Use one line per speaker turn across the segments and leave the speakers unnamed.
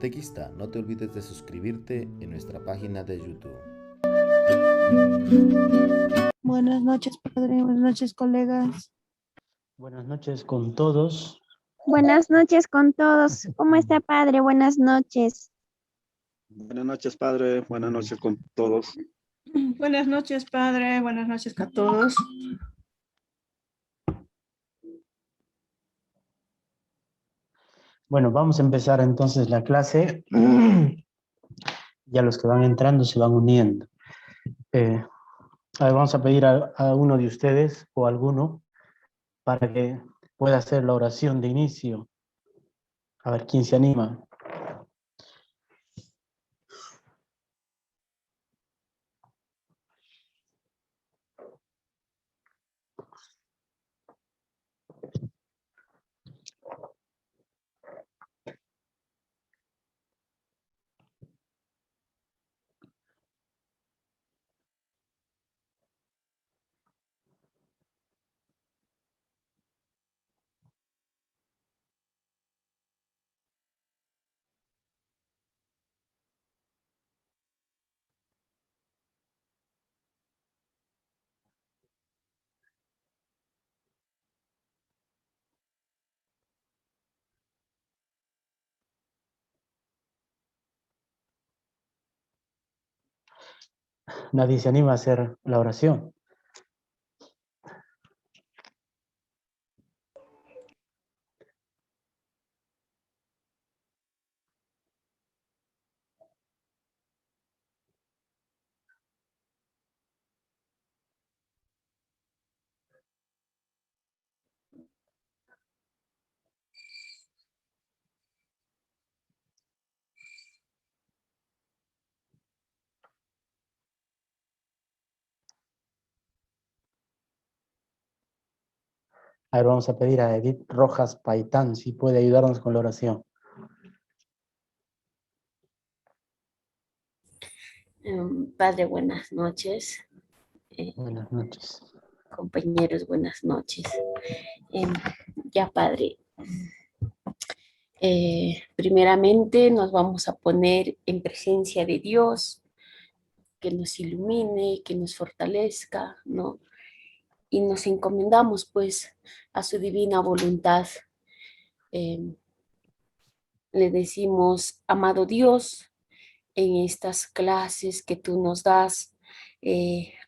Catequista, no te olvides de suscribirte en nuestra página de YouTube.
Buenas noches, padre. Buenas noches, colegas.
Buenas noches con todos.
Buenas noches con todos. ¿Cómo está, padre? Buenas noches.
Buenas noches, padre. Buenas noches con todos.
Buenas noches, padre. Buenas noches a todos.
Bueno, vamos a empezar entonces la clase. Ya los que van entrando se van uniendo. Vamos a pedir a uno de ustedes o alguno para que pueda hacer la oración de inicio. A ver, ¿quién se anima? Nadie se anima a hacer la oración. A ver, vamos a pedir a Edith Rojas Paitán si puede ayudarnos con la oración.
Padre, buenas noches.
Buenas noches.
Compañeros, buenas noches. Ya, Padre. Primeramente nos vamos a poner en presencia de Dios, que nos ilumine, que nos fortalezca, ¿no? Y nos encomendamos pues a su divina voluntad. Le decimos, amado Dios, en estas clases que tú nos das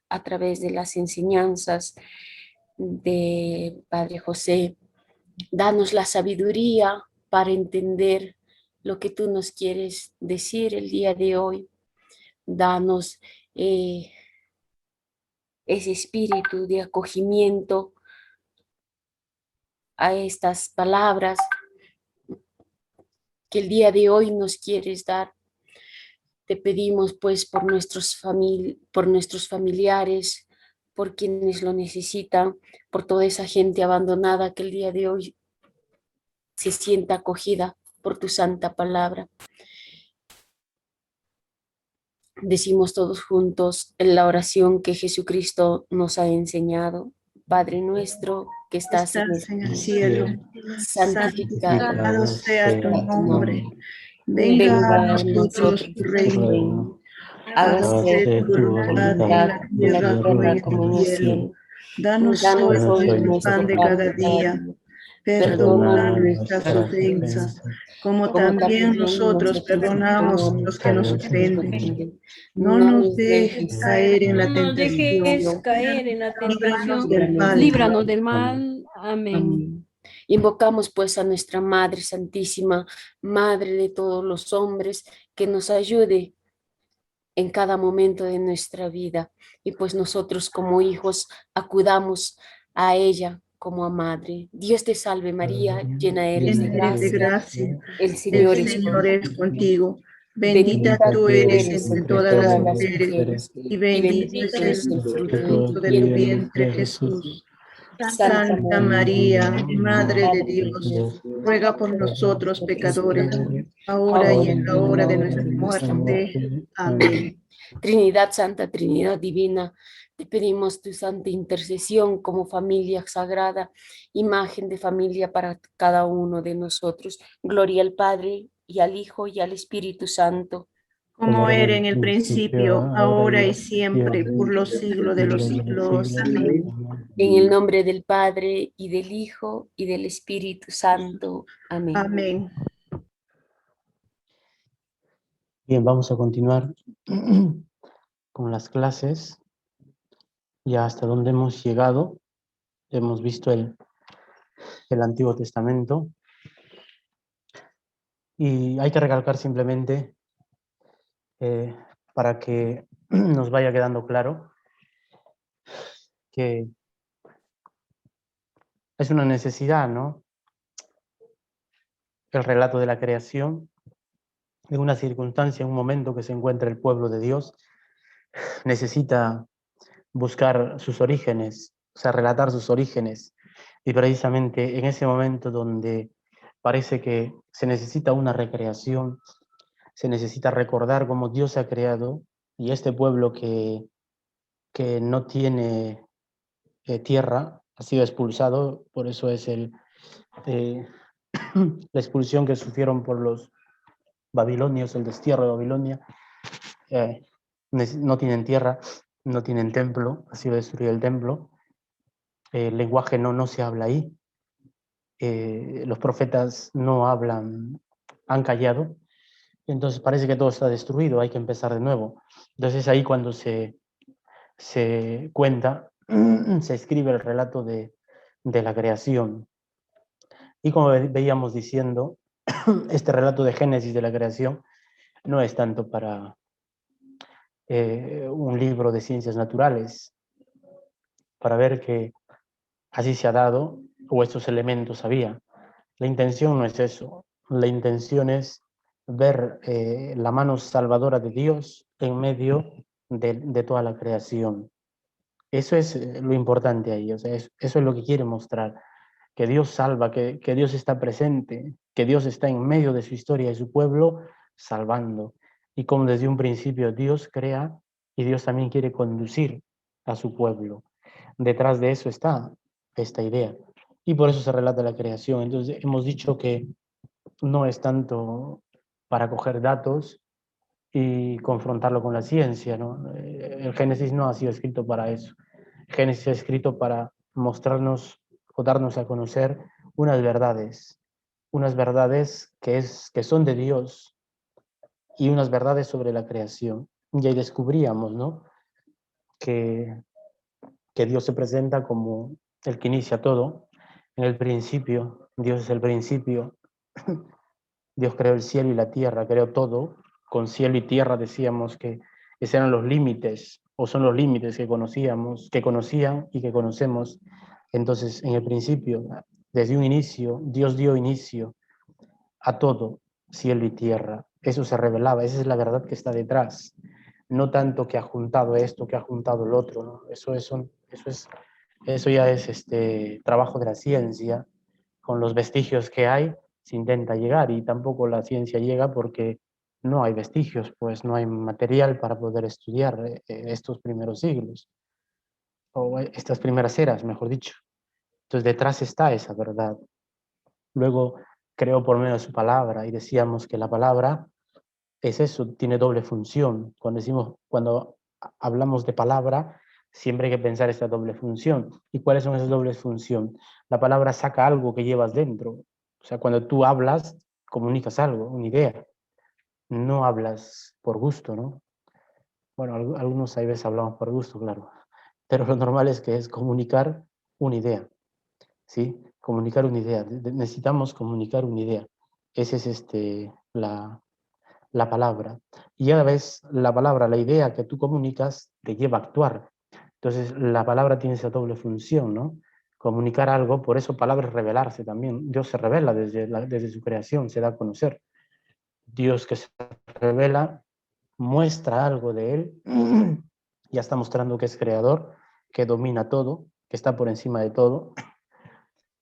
a través de las enseñanzas de Padre José, danos la sabiduría para entender lo que tú nos quieres decir el día de hoy. Danos ese espíritu de acogimiento a estas palabras que el día de hoy nos quieres dar. Te pedimos pues por nuestros familiares, por quienes lo necesitan, por toda esa gente abandonada que el día de hoy se sienta acogida por tu santa palabra. Decimos todos juntos en la oración que Jesucristo nos ha enseñado. Padre nuestro que estás en el cielo, santificado
sea tu nombre.
Venga
Venga
a nosotros
tu reino.
hágase tu voluntad en la tierra como en el cielo.
Danos hoy nuestro pan de cada día. Perdona nuestras ofensas, como también nosotros perdonamos a los que nos ofenden. No nos dejes caer en la tentación. Líbranos del mal.
Líbranos del mal. Amén. Invocamos pues a nuestra Madre Santísima, Madre de todos los hombres, que nos ayude en cada momento de nuestra vida. Y pues nosotros como hijos acudamos a ella como a Madre. Dios te salve María, llena eres de gracia. El Señor es
contigo. Bendita tú eres entre todas las mujeres, y bendito es el fruto de tu vientre, Jesús. Santa María, Madre de Dios, ruega por nosotros pecadores, ahora y en la hora de nuestra muerte. Amén.
Trinidad Santa, Trinidad Divina, te pedimos tu santa intercesión como familia sagrada, imagen de familia para cada uno de nosotros. Gloria al Padre, y al Hijo, y al Espíritu Santo.
Como era en el principio, ahora y siempre, por los siglos de los siglos. Amén.
En el nombre del Padre, y del Hijo, y del Espíritu Santo. Amén.
Amén.
Bien, vamos a continuar con las clases. Ya hasta donde hemos llegado, hemos visto el Antiguo Testamento. Y hay que recalcar simplemente, para que nos vaya quedando claro, que es una necesidad, ¿no? El relato de la creación, en una circunstancia, en un momento que se encuentra el pueblo de Dios, necesita buscar sus orígenes, o sea, relatar sus orígenes. Y precisamente en ese momento donde parece que se necesita una recreación, se necesita recordar cómo Dios se ha creado, y este pueblo que no tiene tierra ha sido expulsado, por eso es la expulsión que sufrieron por los babilonios, el destierro de Babilonia. No tienen tierra, no tienen templo, ha sido destruido el templo, el lenguaje no se habla ahí, los profetas no hablan, han callado, entonces parece que todo está destruido, hay que empezar de nuevo. Entonces es ahí cuando se cuenta, se escribe el relato de la creación. Y como veíamos diciendo, este relato de Génesis de la creación no es tanto para un libro de ciencias naturales, para ver que así se ha dado o estos elementos había. La intención no es eso, la intención es ver la mano salvadora de Dios en medio de toda la creación. Eso es lo importante ahí, o sea, eso es lo que quiere mostrar, que Dios salva, que Dios está presente, que Dios está en medio de su historia y su pueblo salvando. Y como desde un principio Dios crea y Dios también quiere conducir a su pueblo. Detrás de eso está esta idea. Y por eso se relata la creación. Entonces hemos dicho que no es tanto para coger datos y confrontarlo con la ciencia, ¿no? El Génesis no ha sido escrito para eso. El Génesis es escrito para mostrarnos o darnos a conocer unas verdades que son de Dios y unas verdades sobre la creación. Y ahí descubríamos, ¿no? que Dios se presenta como el que inicia todo. En el principio, Dios es el principio. Dios creó el cielo y la tierra, creó todo. Con cielo y tierra decíamos que esos eran los límites, o son los límites que conocíamos, que conocían y que conocemos. Entonces, en el principio, desde un inicio, Dios dio inicio a todo, cielo y tierra. Eso se revelaba, esa es la verdad que está detrás. No tanto que ha juntado esto, que ha juntado el otro, ¿no? Eso ya es trabajo de la ciencia. Con los vestigios que hay, se intenta llegar, y tampoco la ciencia llega porque no hay vestigios, pues no hay material para poder estudiar estos primeros siglos, o estas primeras eras, mejor dicho. Entonces detrás está esa verdad. Luego creó por medio de su palabra, y decíamos que la palabra es eso, tiene doble función. Cuando hablamos de palabra, siempre hay que pensar esta doble función. ¿Y cuáles son esas dobles funciones? La palabra saca algo que llevas dentro. O sea, cuando tú hablas, comunicas algo, una idea. No hablas por gusto, ¿no? Bueno, algunos a veces hablamos por gusto, claro. Pero lo normal es comunicar una idea, ¿sí? Comunicar una idea. Necesitamos comunicar una idea. Esa es la palabra. Y a la vez la palabra, la idea que tú comunicas, te lleva a actuar. Entonces la palabra tiene esa doble función, ¿no? Comunicar algo, por eso palabra es revelarse también. Dios se revela desde su creación, se da a conocer. Dios que se revela, muestra algo de él, ya está mostrando que es creador, que domina todo, que está por encima de todo.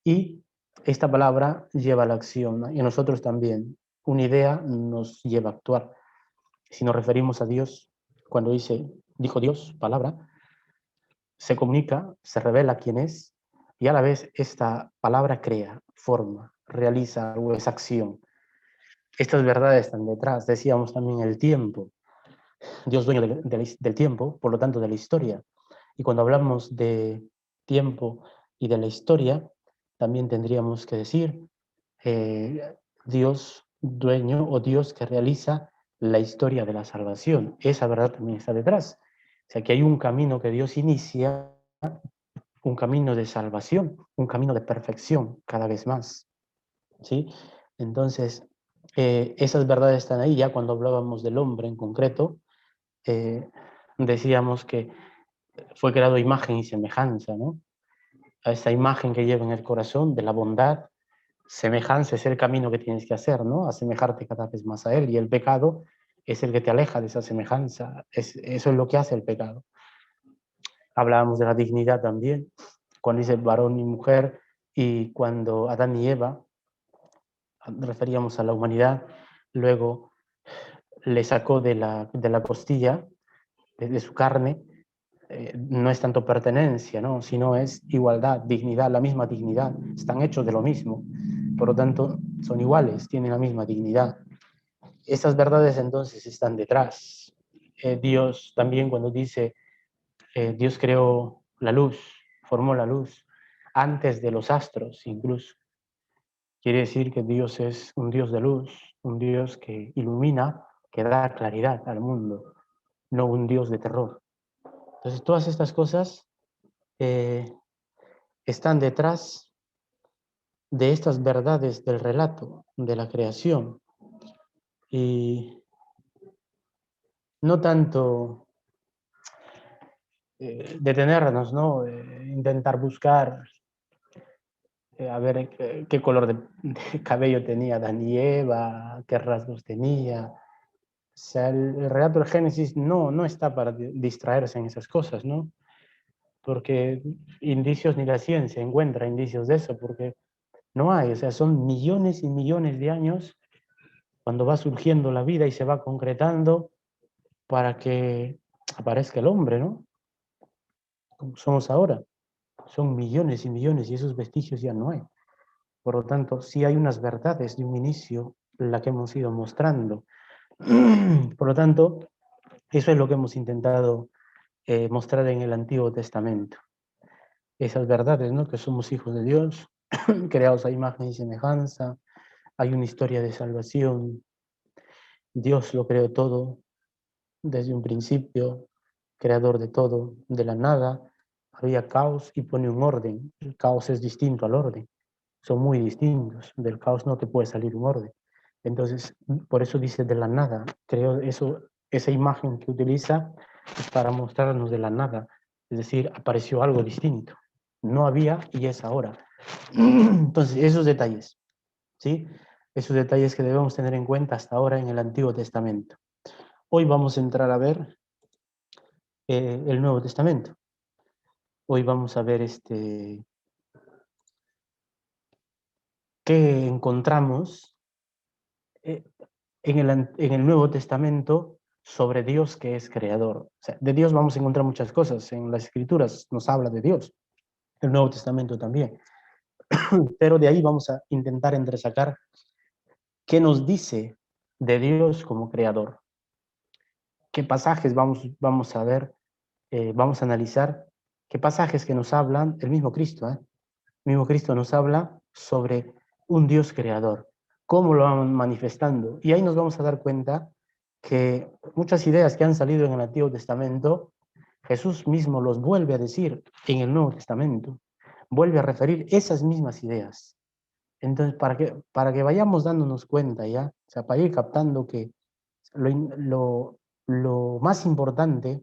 Y esta palabra lleva a la acción, ¿no? Y nosotros también. Una idea nos lleva a actuar. Si nos referimos a Dios, cuando dijo Dios, palabra, se comunica, se revela quién es, y a la vez esta palabra crea, forma, realiza algo, es acción. estas verdades están detrás. Decíamos también el tiempo. Dios dueño del tiempo, por lo tanto de la historia. Y cuando hablamos de tiempo y de la historia, también tendríamos que decir Dios dueño o Dios que realiza la historia de la salvación. Esa verdad también está detrás. O sea, que hay un camino que Dios inicia, un camino de salvación, un camino de perfección cada vez más. ¿Sí? Entonces, esas verdades están ahí. Ya cuando hablábamos del hombre en concreto, decíamos que fue creado imagen y semejanza, ¿no? A esa imagen que lleva en el corazón de la bondad, semejanza es el camino que tienes que hacer, ¿no? Asemejarte cada vez más a él, y el pecado es el que te aleja de esa semejanza, eso es lo que hace el pecado. Hablábamos de la dignidad también, cuando dice varón y mujer, y cuando Adán y Eva, referíamos a la humanidad, luego le sacó de la costilla, de su carne, no es tanto pertenencia, ¿no? Sino es igualdad, dignidad, la misma dignidad. Están hechos de lo mismo. Por lo tanto, son iguales, tienen la misma dignidad. Esas verdades entonces están detrás. Dios también cuando dice, Dios creó la luz, formó la luz, antes de los astros incluso. Quiere decir que Dios es un Dios de luz, un Dios que ilumina, que da claridad al mundo, no un Dios de terror. Entonces, todas estas cosas están detrás de estas verdades del relato, de la creación. Y no tanto detenernos, ¿no? Intentar buscar, a ver qué color de cabello tenía Adán y Eva, qué rasgos tenía. O sea, el relato del Génesis no está para distraerse en esas cosas, ¿no? Porque indicios ni la ciencia encuentra indicios de eso, porque no hay, o sea, son millones y millones de años cuando va surgiendo la vida y se va concretando para que aparezca el hombre, ¿no? Como somos ahora. Son millones y millones y esos vestigios ya no hay. Por lo tanto, sí hay unas verdades de un inicio, la que hemos ido mostrando. Por lo tanto, eso es lo que hemos intentado mostrar en el Antiguo Testamento. Esas verdades, ¿no? Que somos hijos de Dios, creados a imagen y semejanza, hay una historia de salvación, Dios lo creó todo desde un principio, creador de todo, de la nada, había caos y pone un orden. El caos es distinto al orden, son muy distintos, del caos no te puede salir un orden. Entonces, por eso dice de la nada, creo eso, esa imagen que utiliza es para mostrarnos de la nada, es decir, apareció algo distinto, no había y es ahora. Entonces, esos detalles, ¿sí? Esos detalles que debemos tener en cuenta hasta ahora en el Antiguo Testamento. Hoy vamos a entrar a ver el Nuevo Testamento. Hoy vamos a ver qué encontramos en el Nuevo Testamento sobre Dios que es creador. O sea, de Dios vamos a encontrar muchas cosas. En las Escrituras nos habla de Dios. El Nuevo Testamento también. Pero de ahí vamos a intentar entresacar qué nos dice de Dios como creador. ¿Qué pasajes vamos a ver? Vamos a analizar qué pasajes que nos hablan, el mismo Cristo, el mismo Cristo nos habla sobre un Dios creador, cómo lo van manifestando. Y ahí nos vamos a dar cuenta que muchas ideas que han salido en el Antiguo Testamento, Jesús mismo los vuelve a decir en el Nuevo Testamento, vuelve a referir esas mismas ideas. Entonces, para que vayamos dándonos cuenta ya, o sea, para ir captando que lo más importante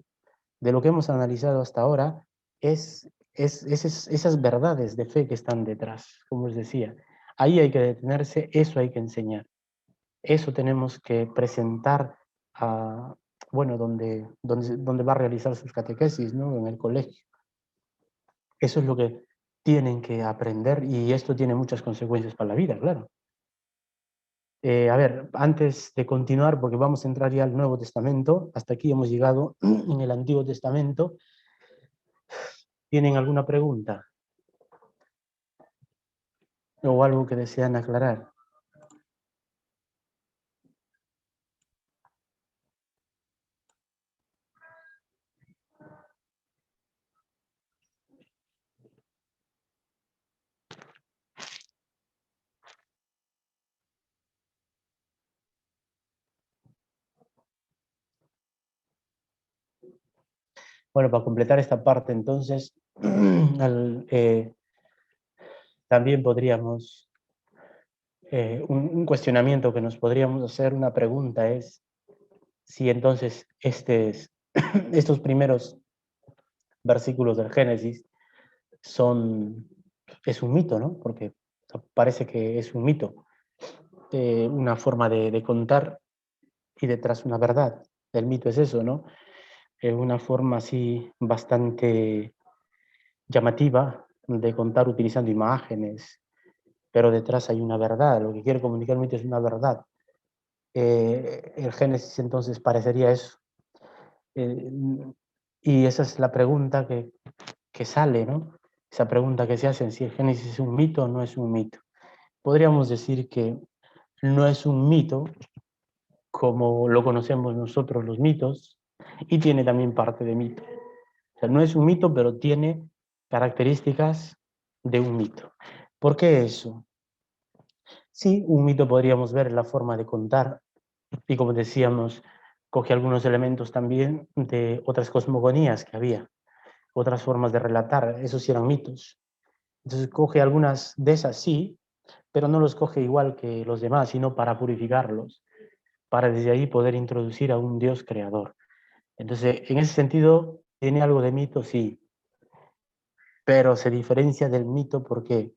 de lo que hemos analizado hasta ahora es esas verdades de fe que están detrás, como os decía. Ahí hay que detenerse, eso hay que enseñar. Eso tenemos que presentar a, bueno, donde va a realizar sus catequesis, ¿no? En el colegio. Eso es lo que tienen que aprender y esto tiene muchas consecuencias para la vida, claro. A ver, antes de continuar, porque vamos a entrar ya al Nuevo Testamento, hasta aquí hemos llegado en el Antiguo Testamento. ¿Tienen alguna pregunta? ¿O algo que desean aclarar? Bueno, para completar esta parte, entonces, también podríamos, un cuestionamiento que nos podríamos hacer, una pregunta es, si entonces estos primeros versículos del Génesis es un mito, ¿no? Porque parece que es un mito, una forma de contar y detrás una verdad. El mito es eso, ¿no? Una forma así bastante llamativa de contar utilizando imágenes, pero detrás hay una verdad. Lo que quiere comunicar el mito es una verdad. El Génesis entonces parecería eso. Eh, y esa es la pregunta que sale, ¿no? Esa pregunta que se hace, si el Génesis es un mito o no es un mito. Podríamos decir que no es un mito como lo conocemos nosotros los mitos, y tiene también parte de mito. O sea, no es un mito, pero tiene características de un mito. ¿Por qué eso? Sí, un mito podríamos ver en la forma de contar, y como decíamos, coge algunos elementos también de otras cosmogonías que había, otras formas de relatar, esos sí eran mitos. Entonces coge algunas de esas, sí, pero no los coge igual que los demás, sino para purificarlos, para desde ahí poder introducir a un Dios creador. Entonces, en ese sentido, tiene algo de mito, sí, pero se diferencia del mito, ¿por qué?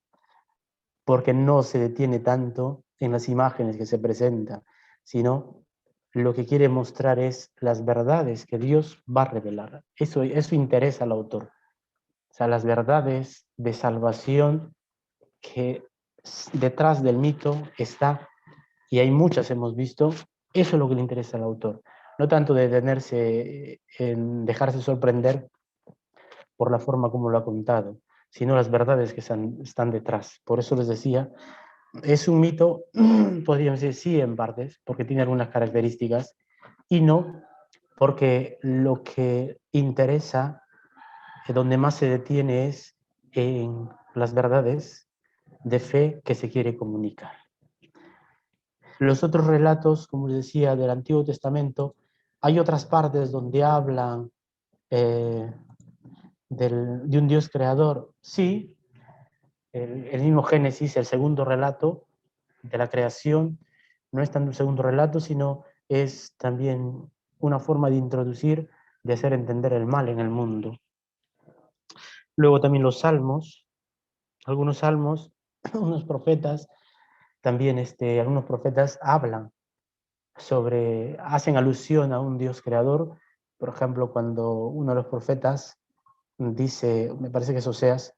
Porque no se detiene tanto en las imágenes que se presentan, sino lo que quiere mostrar es las verdades que Dios va a revelar. Eso interesa al autor. O sea, las verdades de salvación que detrás del mito está, y hay muchas hemos visto, eso es lo que le interesa al autor. No tanto de detenerse en dejarse sorprender por la forma como lo ha contado, sino las verdades que están detrás. Por eso les decía, es un mito, podríamos decir sí en partes, porque tiene algunas características, y no porque lo que interesa, donde más se detiene es en las verdades de fe que se quiere comunicar. Los otros relatos, como les decía, del Antiguo Testamento, hay otras partes donde hablan de un Dios creador. Sí, el mismo Génesis, el segundo relato de la creación, no es tanto un segundo relato, sino es también una forma de introducir, de hacer entender el mal en el mundo. Luego también los salmos, algunos salmos, unos profetas, también algunos profetas hablan hacen alusión a un Dios creador. Por ejemplo, cuando uno de los profetas dice, me parece que es Oseas,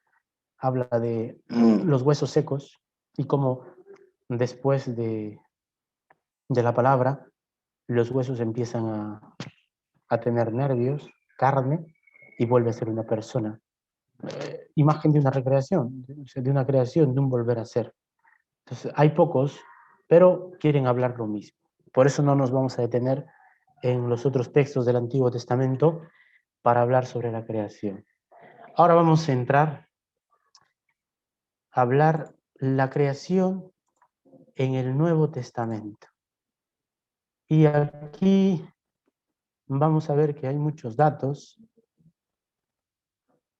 habla de los huesos secos y cómo después de la palabra los huesos empiezan a tener nervios, carne, y vuelve a ser una persona. Imagen de una recreación, de una creación, de un volver a ser. Entonces, hay pocos, pero quieren hablar lo mismo. Por eso no nos vamos a detener en los otros textos del Antiguo Testamento para hablar sobre la creación. Ahora vamos a entrar a hablar la creación en el Nuevo Testamento. Y aquí vamos a ver que hay muchos datos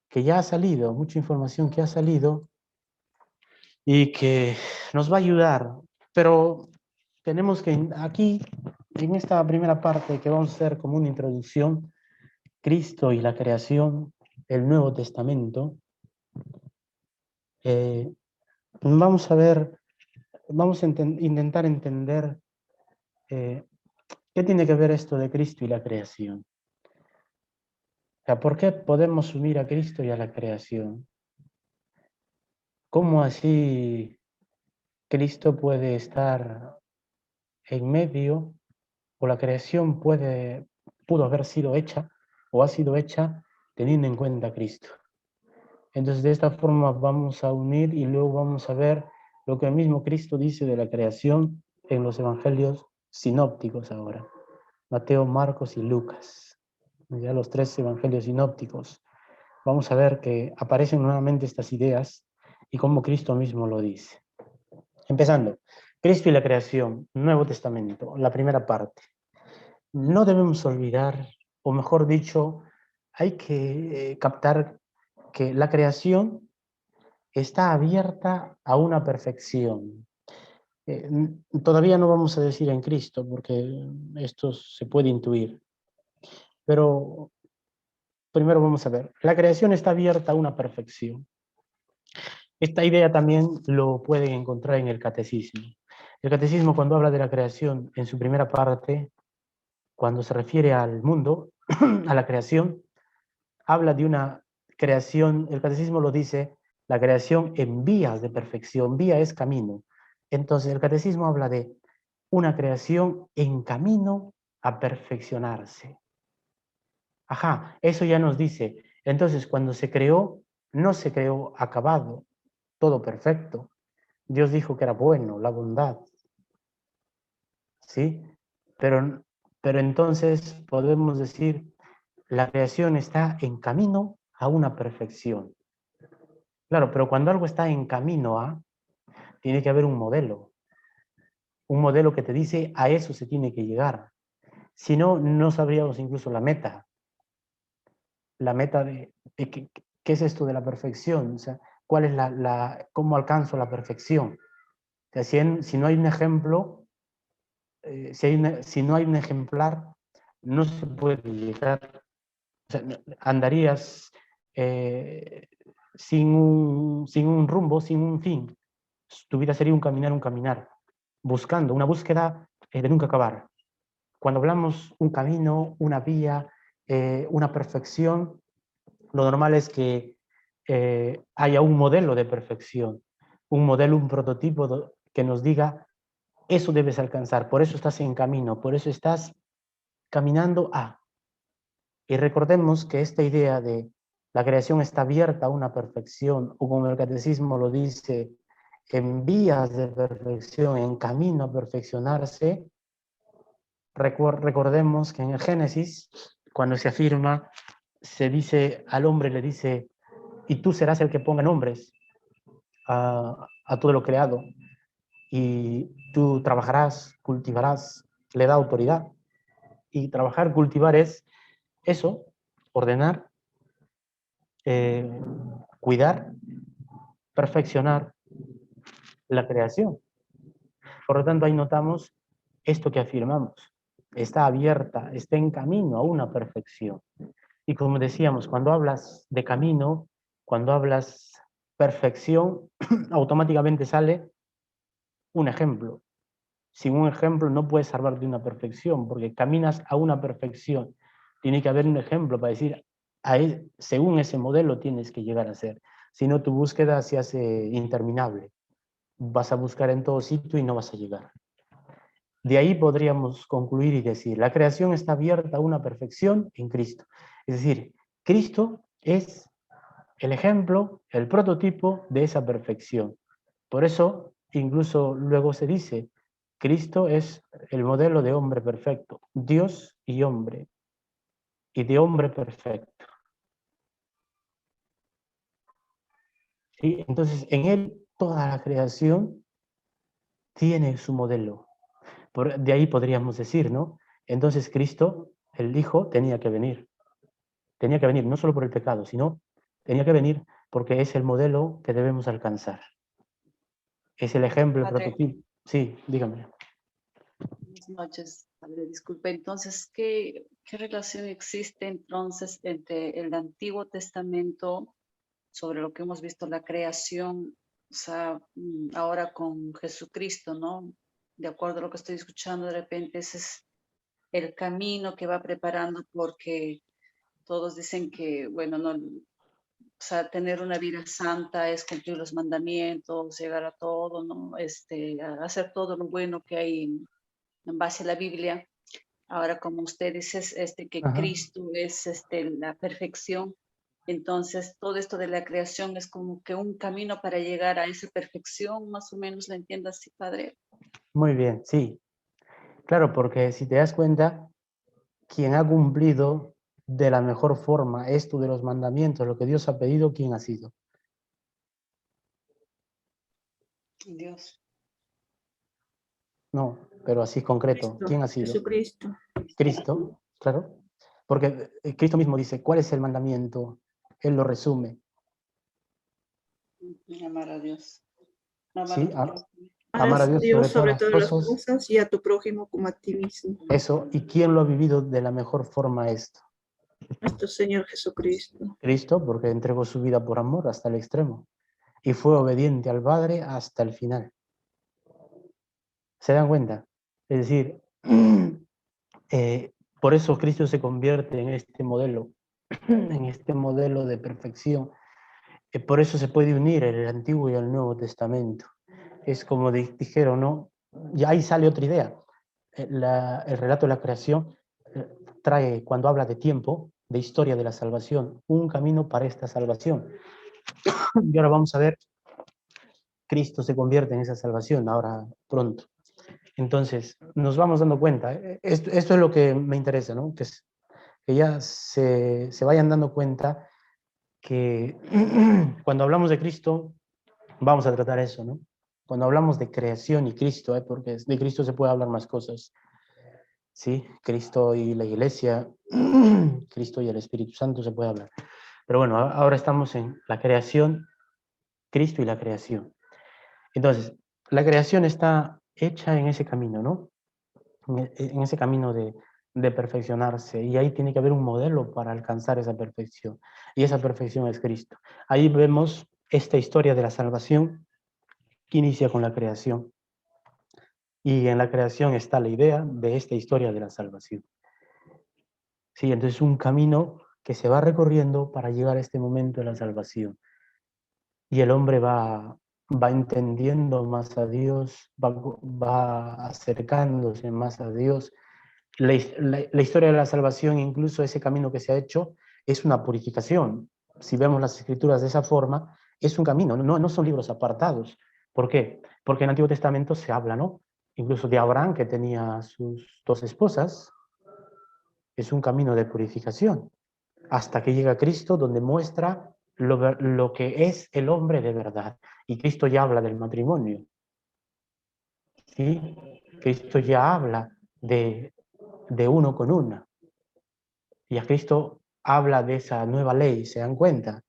que ya ha salido, mucha información que ha salido y que nos va a ayudar, pero tenemos que aquí, en esta primera parte que vamos a hacer como una introducción, Cristo y la creación, el Nuevo Testamento, vamos a ver, vamos a intentar entender qué tiene que ver esto de Cristo y la creación. O sea, ¿por qué podemos unir a Cristo y a la creación? ¿Cómo así Cristo puede estar en medio, o la creación pudo haber sido hecha o ha sido hecha teniendo en cuenta a Cristo? Entonces, de esta forma vamos a unir y luego vamos a ver lo que el mismo Cristo dice de la creación en los evangelios sinópticos ahora. Mateo, Marcos y Lucas. Ya los tres evangelios sinópticos. Vamos a ver que aparecen nuevamente estas ideas y cómo Cristo mismo lo dice. Empezando, Cristo y la creación, Nuevo Testamento, la primera parte. No debemos olvidar, o mejor dicho, hay que captar que la creación está abierta a una perfección. Todavía no vamos a decir en Cristo, porque esto se puede intuir. Pero primero vamos a ver, la creación está abierta a una perfección. Esta idea también lo pueden encontrar en el catecismo. El catecismo, cuando habla de la creación, en su primera parte, cuando se refiere al mundo, a la creación, habla de una creación, el catecismo lo dice, la creación en vías de perfección, vía es camino. Entonces el catecismo habla de una creación en camino a perfeccionarse. Ajá, eso ya nos dice. Entonces, cuando se creó, no se creó acabado, todo perfecto. Dios dijo que era bueno, la bondad. ¿Sí? Pero entonces podemos decir, la creación está en camino a una perfección. Claro, pero cuando algo está en camino a, tiene que haber un modelo que te dice a eso se tiene que llegar. Si no, no sabríamos incluso la meta de ¿qué es esto de la perfección? O sea, ¿cuál es cómo alcanzo la perfección? O sea, si no hay un ejemplo, si no hay un ejemplar, no se puede llegar. O sea, andarías sin un rumbo, sin un fin. Tu vida sería un caminar, buscando, una búsqueda de nunca acabar. Cuando hablamos un camino, una vía, una perfección, lo normal es que haya un modelo de perfección, un modelo, un prototipo que nos diga, eso debes alcanzar, por eso estás en camino, por eso estás caminando a. Y recordemos que esta idea de la creación está abierta a una perfección, o como el catecismo lo dice, en vías de perfección, en camino a perfeccionarse, recordemos que en el Génesis, cuando se afirma, se dice, al hombre le dice, y tú serás el que ponga nombres a todo lo creado, y tú trabajarás, cultivarás, le da autoridad. Y trabajar, cultivar es eso, ordenar, cuidar, perfeccionar la creación. Por lo tanto, ahí notamos esto que afirmamos. Está abierta, está en camino a una perfección. Y como decíamos, cuando hablas de camino, cuando hablas perfección, automáticamente sale un ejemplo. Sin un ejemplo no puedes salvar de una perfección, porque caminas a una perfección. Tiene que haber un ejemplo para decir, según ese modelo tienes que llegar a ser. Si no, tu búsqueda se hace interminable. Vas a buscar en todo sitio y no vas a llegar. De ahí podríamos concluir y decir, la creación está abierta a una perfección en Cristo. Es decir, Cristo es el ejemplo, el prototipo de esa perfección. Por eso, incluso luego se dice, Cristo es el modelo de hombre perfecto, Dios y de hombre perfecto. ¿Sí? Entonces, en él toda la creación tiene su modelo. De ahí podríamos decir, ¿no? Entonces Cristo, el Hijo, tenía que venir. Tenía que venir, no solo por el pecado, sino tenía que venir porque es el modelo que debemos alcanzar. Es el ejemplo, el
Padre,
prototipo. Sí, dígame.
buenas noches, padre. Disculpe, entonces, ¿qué relación existe entonces entre el Antiguo Testamento sobre lo que hemos visto, la creación, o sea, ahora con Jesucristo, ¿no? De acuerdo a lo que estoy escuchando, de repente ese es el camino que va preparando, porque todos dicen que, bueno, no, o sea, tener una vida santa es cumplir los mandamientos, llegar a todo, ¿no? A hacer todo lo bueno que hay en base a la Biblia. Ahora, como usted dice, que
Ajá.
Cristo es la perfección, entonces todo esto de la creación es como que un camino para llegar a esa perfección, más o menos, ¿la entiendo así, padre?
Muy bien, sí. Claro, porque si te das cuenta, quien ha cumplido de la mejor forma esto de los mandamientos, lo que Dios ha pedido, ¿quién ha sido?
Dios.
No, pero así concreto,
Cristo,
¿quién ha sido?
Jesucristo.
Cristo, claro. Porque Cristo mismo dice, ¿cuál es el mandamiento? Él lo resume.
Amar a Dios.
¿Sí?
Amar a Dios sobre todas las
cosas.
cosas y a tu prójimo como a ti mismo.
Eso, ¿y quién lo ha vivido de la mejor forma esto?
Nuestro Señor Jesucristo.
Cristo, porque entregó su vida por amor hasta el extremo y fue obediente al Padre hasta el final. ¿Se dan cuenta? Es decir, por eso Cristo se convierte en este modelo de perfección. Por eso se puede unir el Antiguo y el Nuevo Testamento. Es como dijeron, ¿no? Y ahí sale otra idea. El relato de la creación trae, cuando habla de tiempo, de historia de la salvación, un camino para esta salvación. Y ahora vamos a ver, Cristo se convierte en esa salvación, ahora pronto. Entonces, nos vamos dando cuenta, esto es lo que me interesa, ¿no? Que ya se vayan dando cuenta que cuando hablamos de Cristo, vamos a tratar eso, ¿no? Cuando hablamos de creación y Cristo, porque de Cristo se puede hablar más cosas, ¿sí? Cristo y la Iglesia, Cristo y el Espíritu Santo se puede hablar. Pero bueno, ahora estamos en la creación, Cristo y la creación. Entonces, la creación está hecha en ese camino, ¿no? En ese camino de perfeccionarse, y ahí tiene que haber un modelo para alcanzar esa perfección, y esa perfección es Cristo. Ahí vemos esta historia de la salvación que inicia con la creación, y en la creación está la idea de esta historia de la salvación. Sí, entonces un camino que se va recorriendo para llegar a este momento de la salvación, y el hombre va entendiendo más a Dios, va acercándose más a Dios. La historia de la salvación, incluso ese camino que se ha hecho, es una purificación. Si vemos las escrituras de esa forma, es un camino, no son libros apartados. ¿Por qué? Porque en el Antiguo Testamento se habla, ¿no? Incluso de Abraham, que tenía sus 2 esposas. Es un camino de purificación. Hasta que llega Cristo, donde muestra lo que es el hombre de verdad. Y Cristo ya habla del matrimonio. ¿Sí? Cristo ya habla de uno con una. Y a Cristo habla de esa nueva ley, ¿se dan cuenta?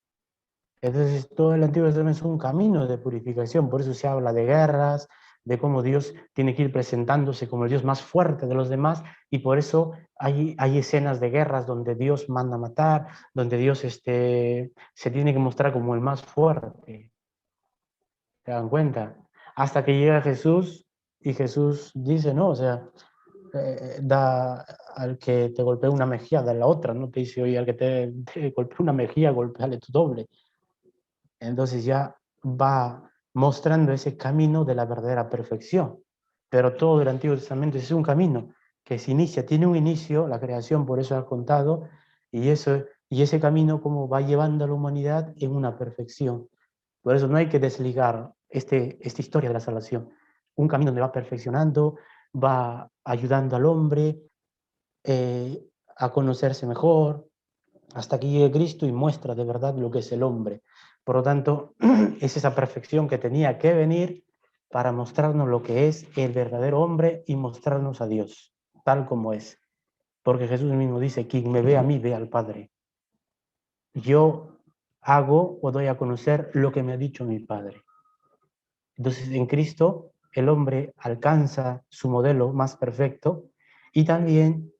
Entonces todo el Antiguo Testamento es un camino de purificación, por eso se habla de guerras, de cómo Dios tiene que ir presentándose como el Dios más fuerte de los demás, y por eso hay escenas de guerras donde Dios manda matar, donde Dios se tiene que mostrar como el más fuerte. ¿Se dan cuenta? Hasta que llega Jesús, y Jesús dice, no, o sea, da al que te golpea una mejilla, da la otra, no te dice, oye, al que te golpea una mejilla, golpeale tu doble. Entonces ya va mostrando ese camino de la verdadera perfección. Pero todo el Antiguo Testamento es un camino que se inicia, tiene un inicio, la creación, por eso ha contado, y ese camino como va llevando a la humanidad en una perfección. Por eso no hay que desligar esta historia de la salvación. Un camino donde va perfeccionando, va ayudando al hombre a conocerse mejor, hasta que llegue Cristo y muestra de verdad lo que es el hombre. Por lo tanto, es esa perfección que tenía que venir para mostrarnos lo que es el verdadero hombre y mostrarnos a Dios, tal como es. Porque Jesús mismo dice, quien me ve a mí, ve al Padre. Yo hago o doy a conocer lo que me ha dicho mi Padre. Entonces, en Cristo, el hombre alcanza su modelo más perfecto, y también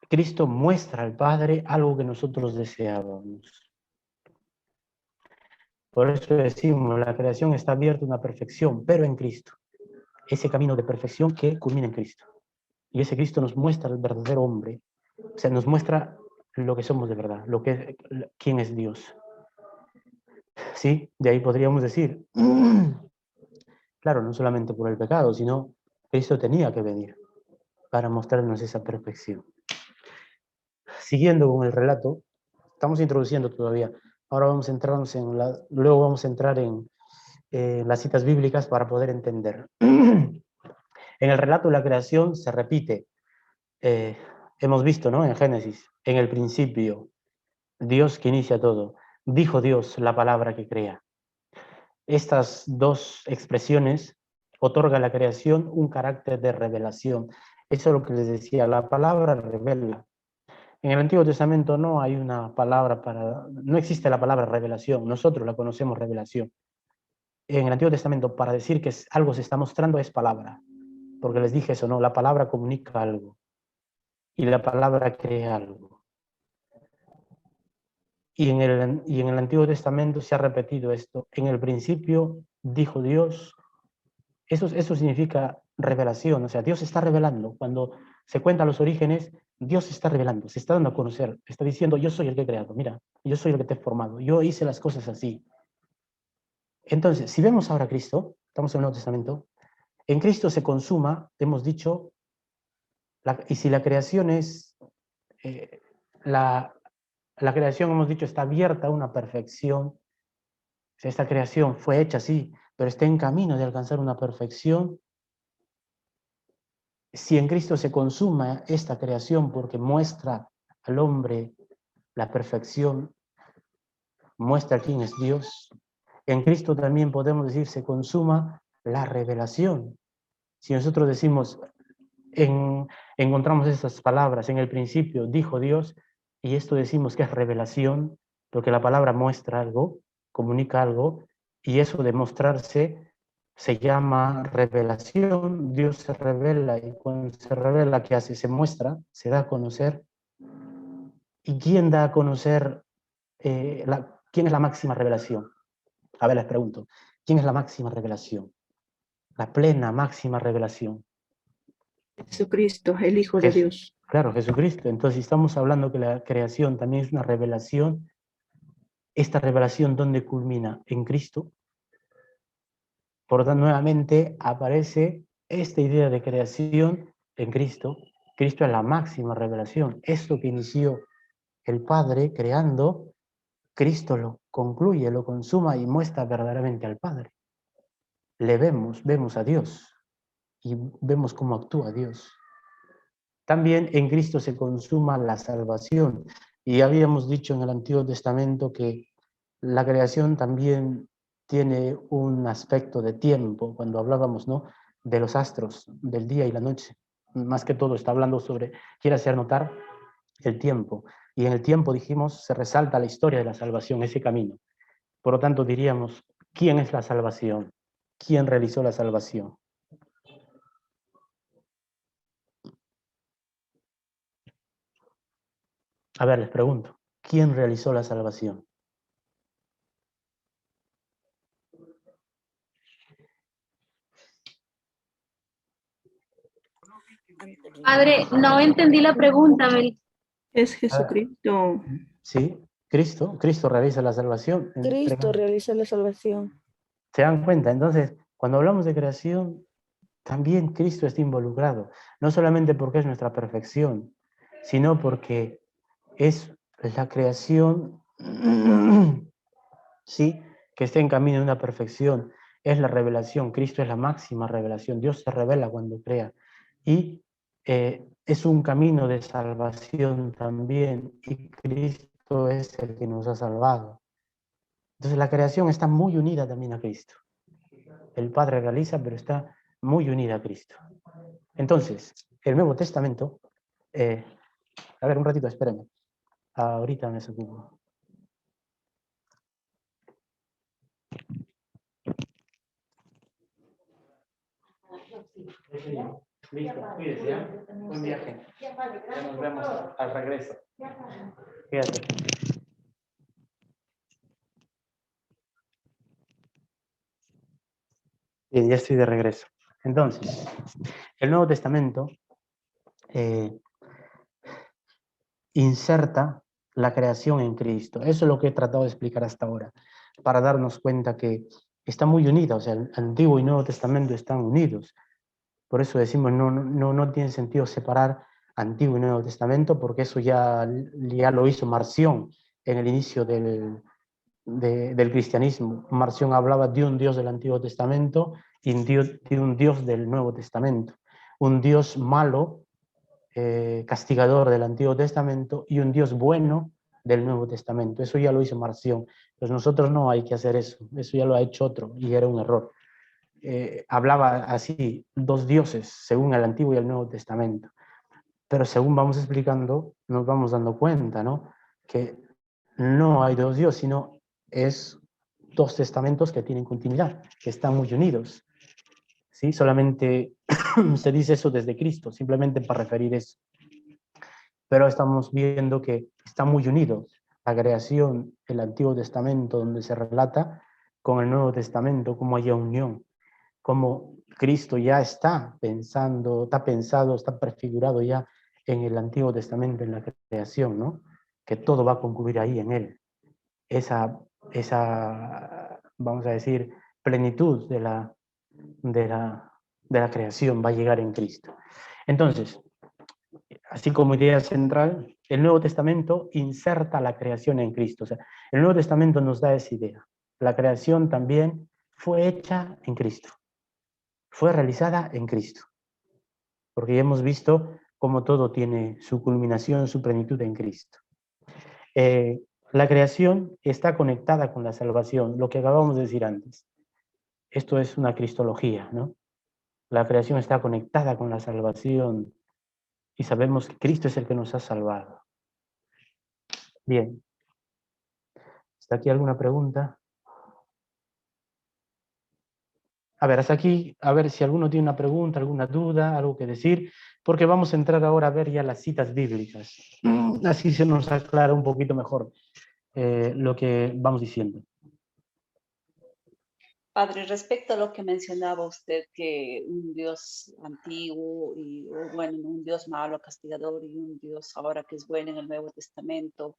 Cristo muestra al Padre algo que nosotros deseábamos. Por eso decimos, la creación está abierta a una perfección, pero en Cristo. Ese camino de perfección que culmina en Cristo. Y ese Cristo nos muestra el verdadero hombre. O sea, nos muestra lo que somos de verdad, quién es Dios. ¿Sí? De ahí podríamos decir, claro, no solamente por el pecado, sino Cristo tenía que venir para mostrarnos esa perfección. Siguiendo con el relato, estamos introduciendo todavía. Ahora vamos a entrarnos luego vamos a entrar en las citas bíblicas para poder entender. En el relato de la creación se repite, hemos visto, ¿no? En Génesis, en el principio, Dios que inicia todo. Dijo Dios la palabra que crea. Estas 2 expresiones otorgan a la creación un carácter de revelación. Eso es lo que les decía, la palabra revela. En el Antiguo Testamento no hay una palabra no existe la palabra revelación, nosotros la conocemos revelación. En el Antiguo Testamento, para decir que algo se está mostrando es palabra, porque les dije eso, ¿no? La palabra comunica algo y la palabra crea algo. Y en el Antiguo Testamento se ha repetido esto. En el principio dijo Dios. Eso significa revelación, o sea, Dios está revelando. Cuando se cuentan los orígenes, Dios se está revelando, se está dando a conocer, está diciendo, yo soy el que he creado, mira, yo soy el que te he formado, yo hice las cosas así. Entonces, si vemos ahora a Cristo, estamos en el Nuevo Testamento, en Cristo se consuma, hemos dicho, y si la creación es, la creación, hemos dicho, está abierta a una perfección, esta creación fue hecha así, pero está en camino de alcanzar una perfección. Si en Cristo se consuma esta creación porque muestra al hombre la perfección, muestra quién es Dios, en Cristo también podemos decir se consuma la revelación. Si nosotros decimos, encontramos estas palabras, en el principio dijo Dios, y esto decimos que es revelación, porque la palabra muestra algo, comunica algo, y eso de mostrarse se llama revelación. Dios se revela, y cuando se revela, ¿qué hace? Se muestra, se da a conocer. ¿Y quién da a conocer? ¿Quién es la máxima revelación? A ver, les pregunto, ¿quién es la máxima revelación? La plena máxima revelación.
Jesucristo, el Hijo de Dios.
Claro, Jesucristo. Entonces estamos hablando que la creación también es una revelación. Esta revelación, ¿dónde culmina? En Cristo. Por lo tanto, nuevamente aparece esta idea de creación en Cristo. Cristo es la máxima revelación. Esto que inició el Padre creando, Cristo lo concluye, lo consuma y muestra verdaderamente al Padre. Le vemos a Dios y vemos cómo actúa Dios. También en Cristo se consuma la salvación. Y habíamos dicho en el Antiguo Testamento que la creación también tiene un aspecto de tiempo, cuando hablábamos, ¿no?, de los astros, del día y la noche. Más que todo está hablando sobre, quiere hacer notar el tiempo. Y en el tiempo, dijimos, se resalta la historia de la salvación, ese camino. Por lo tanto, diríamos, ¿quién es la salvación? ¿Quién realizó la salvación? A ver, les pregunto, ¿quién realizó la salvación?
Padre, no entendí la pregunta.
Es Jesucristo.
Sí, Cristo realiza la salvación.
Cristo realiza la salvación.
¿Se dan cuenta? Entonces, cuando hablamos de creación, también Cristo está involucrado. No solamente porque es nuestra perfección, sino porque es la creación, sí, que está en camino de una perfección. Es la revelación. Cristo es la máxima revelación. Dios se revela cuando crea. Y es un camino de salvación también. Y Cristo es el que nos ha salvado. Entonces la creación está muy unida también a Cristo. El Padre realiza, pero está muy unida a Cristo. Entonces, el Nuevo Testamento... a ver, un ratito, espérenme. Ahorita me desocupo. Listo, cuídese, ¿eh? Buen viaje. Ya nos vemos al regreso. Fíjate. Bien, ya estoy de regreso. Entonces, el Nuevo Testamento inserta la creación en Cristo. Eso es lo que he tratado de explicar hasta ahora, para darnos cuenta que está muy unida, o sea, el Antiguo y Nuevo Testamento están unidos. Por eso decimos, no tiene sentido separar Antiguo y Nuevo Testamento, porque eso ya lo hizo Marción en el inicio del cristianismo. Marción hablaba de un Dios del Antiguo Testamento y de un Dios del Nuevo Testamento. Un Dios malo, castigador del Antiguo Testamento, y un Dios bueno del Nuevo Testamento. Eso ya lo hizo Marción. Pues nosotros no hay que hacer eso. Eso ya lo ha hecho otro y era un error. Hablaba así, dos dioses, según el Antiguo y el Nuevo Testamento. Pero según vamos explicando, nos vamos dando cuenta, ¿no? Que no hay dos dioses, sino es dos testamentos que tienen continuidad, que están muy unidos. ¿Sí? Solamente se dice eso desde Cristo, simplemente para referir eso. Pero estamos viendo que están muy unidos. La creación, el Antiguo Testamento, donde se relata, con el Nuevo Testamento, cómo hay unión, cómo Cristo ya está pensando, está pensado, está prefigurado ya en el Antiguo Testamento, en la creación, ¿no? Que todo va a concluir ahí en Él. Esa vamos a decir, plenitud de la creación va a llegar en Cristo. Entonces, así como idea central, el Nuevo Testamento inserta la creación en Cristo. O sea, el Nuevo Testamento nos da esa idea. La creación también fue hecha en Cristo. Fue realizada en Cristo. Porque ya hemos visto cómo todo tiene su culminación, su plenitud en Cristo. La creación está conectada con la salvación, lo que acabamos de decir antes. Esto es una cristología, ¿no? La creación está conectada con la salvación y sabemos que Cristo es el que nos ha salvado. Bien. ¿Hasta aquí alguna pregunta? A ver, hasta aquí, a ver si alguno tiene una pregunta, alguna duda, algo que decir, porque vamos a entrar ahora a ver ya las citas bíblicas. Así se nos aclara un poquito mejor lo que vamos diciendo.
Padre, respecto a lo que mencionaba usted, que un Dios antiguo y bueno, un Dios malo, castigador, y un Dios ahora que es bueno en el Nuevo Testamento,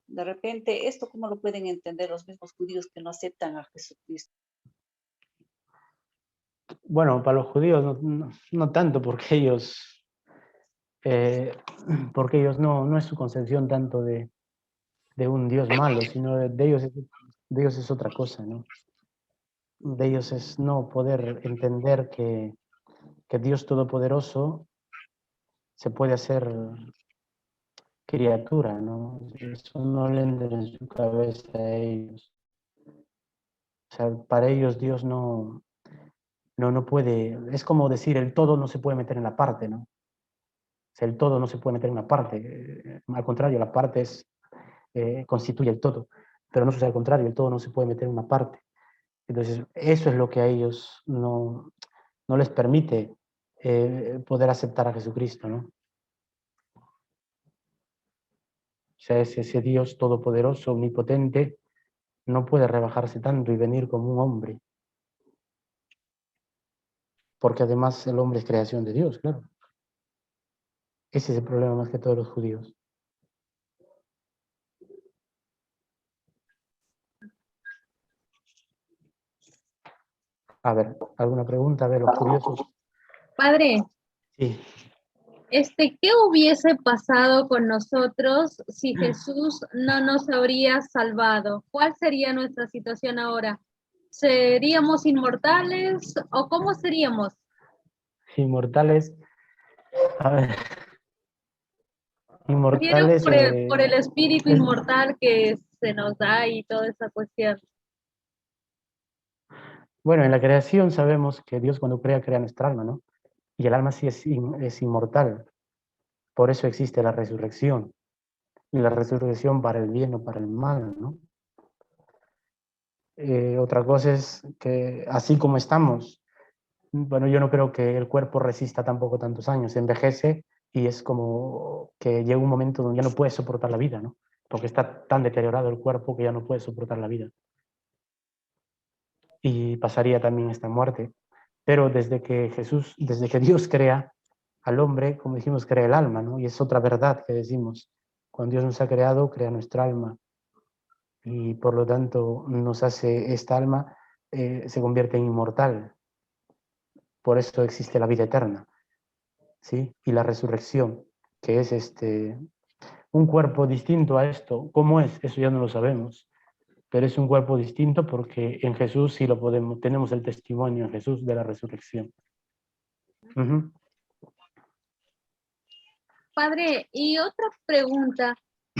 de repente, ¿esto cómo lo pueden entender los mismos judíos que no aceptan a Jesucristo?
Bueno, para los judíos no tanto, porque ellos no es su concepción tanto de un Dios malo, sino de ellos es otra cosa, ¿no? De ellos es no poder entender que Dios Todopoderoso se puede hacer criatura, ¿no? Eso no le entra en su cabeza a ellos. O sea, para ellos Dios no puede, es como decir, el todo no se puede meter en la parte, ¿no? O sea, el todo no se puede meter en una parte, al contrario, la parte constituye el todo, pero no sucede al contrario, el todo no se puede meter en una parte. Entonces, eso es lo que a ellos no les permite poder aceptar a Jesucristo, ¿no? O sea, ese Dios todopoderoso, omnipotente, no puede rebajarse tanto y venir como un hombre. Porque además el hombre es creación de Dios, claro. Ese es el problema más que todos los judíos. A ver, ¿alguna pregunta? A ver, los curiosos.
Padre,
Sí.
¿qué hubiese pasado con nosotros si Jesús no nos habría salvado? ¿Cuál sería nuestra situación ahora? ¿Seríamos inmortales o cómo seríamos?
Inmortales. A ver.
Refiero
Inmortales.
por el espíritu inmortal que se nos da y toda esa cuestión.
Bueno, en la creación sabemos que Dios cuando crea nuestra alma, ¿no? Y el alma sí es inmortal. Por eso existe la resurrección. Y la resurrección para el bien o para el mal, ¿no? Otra cosa es que así como estamos, bueno, yo no creo que el cuerpo resista tampoco tantos años. Envejece y es como que llega un momento donde ya no puede soportar la vida, ¿no? Porque está tan deteriorado el cuerpo que ya no puede soportar la vida. Y pasaría también esta muerte. Pero desde que Dios crea al hombre, como dijimos, crea el alma, ¿no? Y es otra verdad que decimos. Cuando Dios nos ha creado, crea nuestra alma. Y por lo tanto nos hace esta alma, se convierte en inmortal. Por eso existe la vida eterna, ¿sí? Y la resurrección, que es un cuerpo distinto a esto. ¿Cómo es? Eso ya no lo sabemos. Pero es un cuerpo distinto porque en Jesús sí tenemos el testimonio en Jesús de la resurrección. Uh-huh.
Padre, y otra pregunta,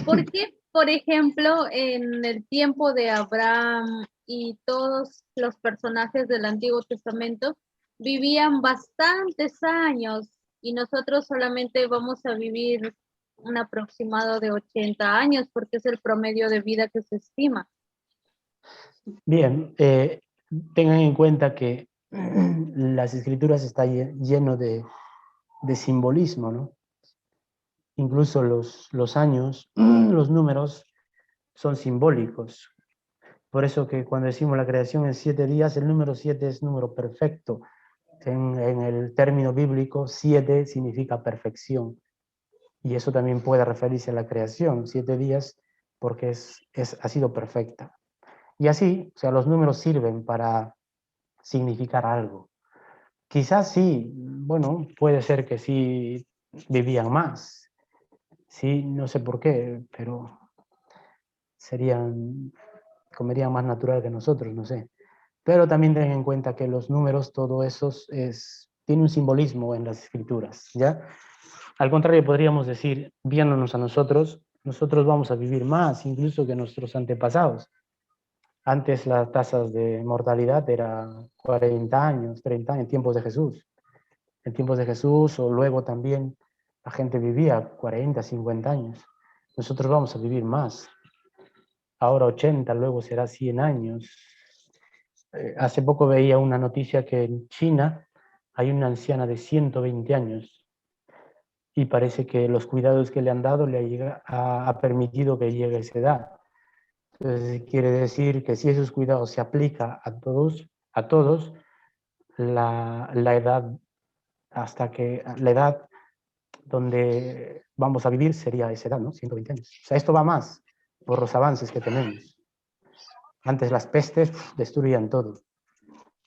¿por qué, por ejemplo, en el tiempo de Abraham y todos los personajes del Antiguo Testamento vivían bastantes años? y nosotros solamente vamos a vivir un aproximado de 80 años porque es el promedio de vida que se estima.
Bien, tengan en cuenta que las escrituras están lleno de simbolismo, ¿no? Incluso los años, los números son simbólicos. Por eso que cuando decimos la creación en 7 días, el número 7 es número perfecto. En el término bíblico, 7 significa perfección. Y eso también puede referirse a la creación, 7 días, porque ha sido perfecta. Y así, o sea, los números sirven para significar algo. Quizás sí, bueno, puede ser que sí vivían más. Sí, no sé por qué, pero comerían más natural que nosotros, no sé. Pero también ten en cuenta que los números, todo eso tiene un simbolismo en las escrituras, ¿ya? Al contrario, podríamos decir, viéndonos a nosotros vamos a vivir más incluso que nuestros antepasados. Antes las tasas de mortalidad eran 40 años, 30 años, en tiempos de Jesús. En tiempos de Jesús, o luego también la gente vivía 40, 50 años. Nosotros vamos a vivir más. Ahora 80, luego será 100 años. Hace poco veía una noticia que en China hay una anciana de 120 años y parece que los cuidados que le han dado ha permitido que llegue a esa edad. Entonces quiere decir que si esos cuidados se aplican a todos, la edad la edad donde vamos a vivir sería esa edad, ¿no? 120 años. O sea, esto va más por los avances que tenemos. Antes las pestes destruían todo.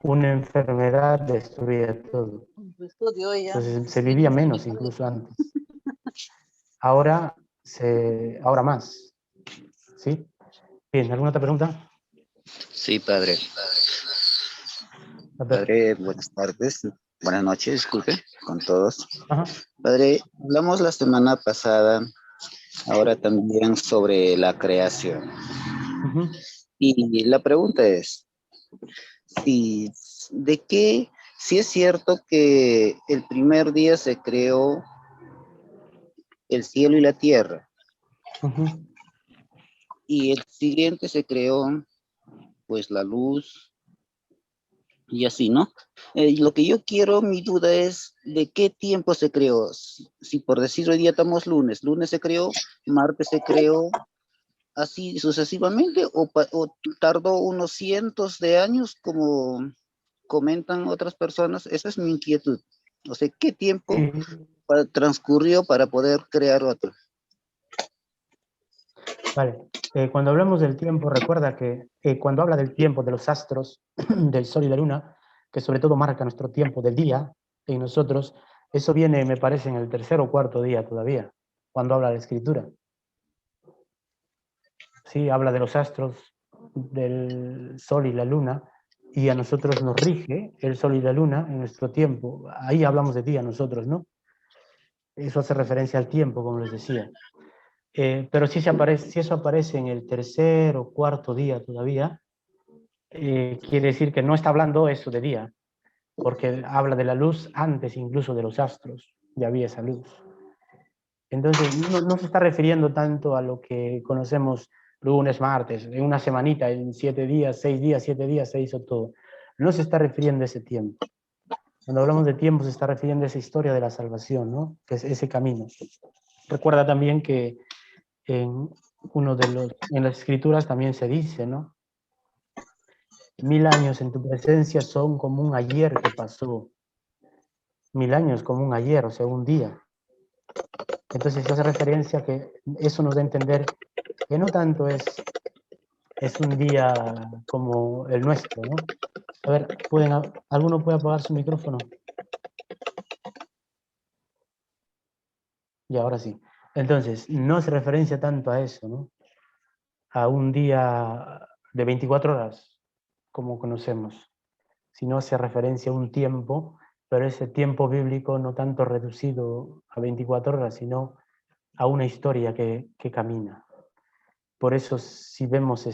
Una enfermedad destruía todo. Entonces se vivía menos incluso antes. Ahora más. ¿Sí? Bien, ¿alguna otra pregunta?
Sí, padre. Padre, buenas tardes. Buenas noches, disculpe, con todos.
Ajá.
Padre, hablamos la semana pasada, ahora también sobre la creación.
Uh-huh.
Y la pregunta es, si es cierto que el primer día se creó el cielo y la tierra,
Uh-huh.
y el siguiente se creó, pues, la luz, y así, ¿no? Lo que yo quiero, mi duda es, ¿de qué tiempo se creó? Si por decir hoy día estamos lunes se creó, martes se creó, así sucesivamente, o tardó unos cientos de años, como comentan otras personas. Esa es mi inquietud. O sea, ¿qué tiempo transcurrió para poder crear otro?
Vale. Cuando hablamos del tiempo, recuerda que cuando habla del tiempo de los astros, del sol y la luna, que sobre todo marca nuestro tiempo del día en nosotros, eso viene, me parece, en el tercer o cuarto día todavía, cuando habla de la escritura. Sí, habla de los astros, del sol y la luna, y a nosotros nos rige el sol y la luna en nuestro tiempo. Ahí hablamos de día nosotros, ¿no? Eso hace referencia al tiempo, como les decía. Pero si eso aparece en el tercer o cuarto día todavía, quiere decir que no está hablando eso de día, porque habla de la luz antes incluso de los astros, ya había esa luz. Entonces no se está refiriendo tanto a lo que conocemos lunes, martes, en una semanita, en 7 días, 6 días, 7 días se hizo todo. No se está refiriendo a ese tiempo. Cuando hablamos de tiempo se está refiriendo a esa historia de la salvación, ¿no? Que es ese camino. Recuerda también que en las escrituras también se dice, ¿no? 1000 años en tu presencia son como un ayer que pasó. 1000 años como un ayer, o sea, un día. Entonces hace referencia que eso nos da a entender que no tanto es un día como el nuestro, ¿no? A ver, ¿alguno puede apagar su micrófono? Y ahora sí. Entonces, no se referencia tanto a eso, ¿no? A un día de 24 horas, como conocemos, sino hace referencia a un tiempo, pero ese tiempo bíblico no tanto reducido a 24 horas, sino a una historia que camina. Por eso, si vemos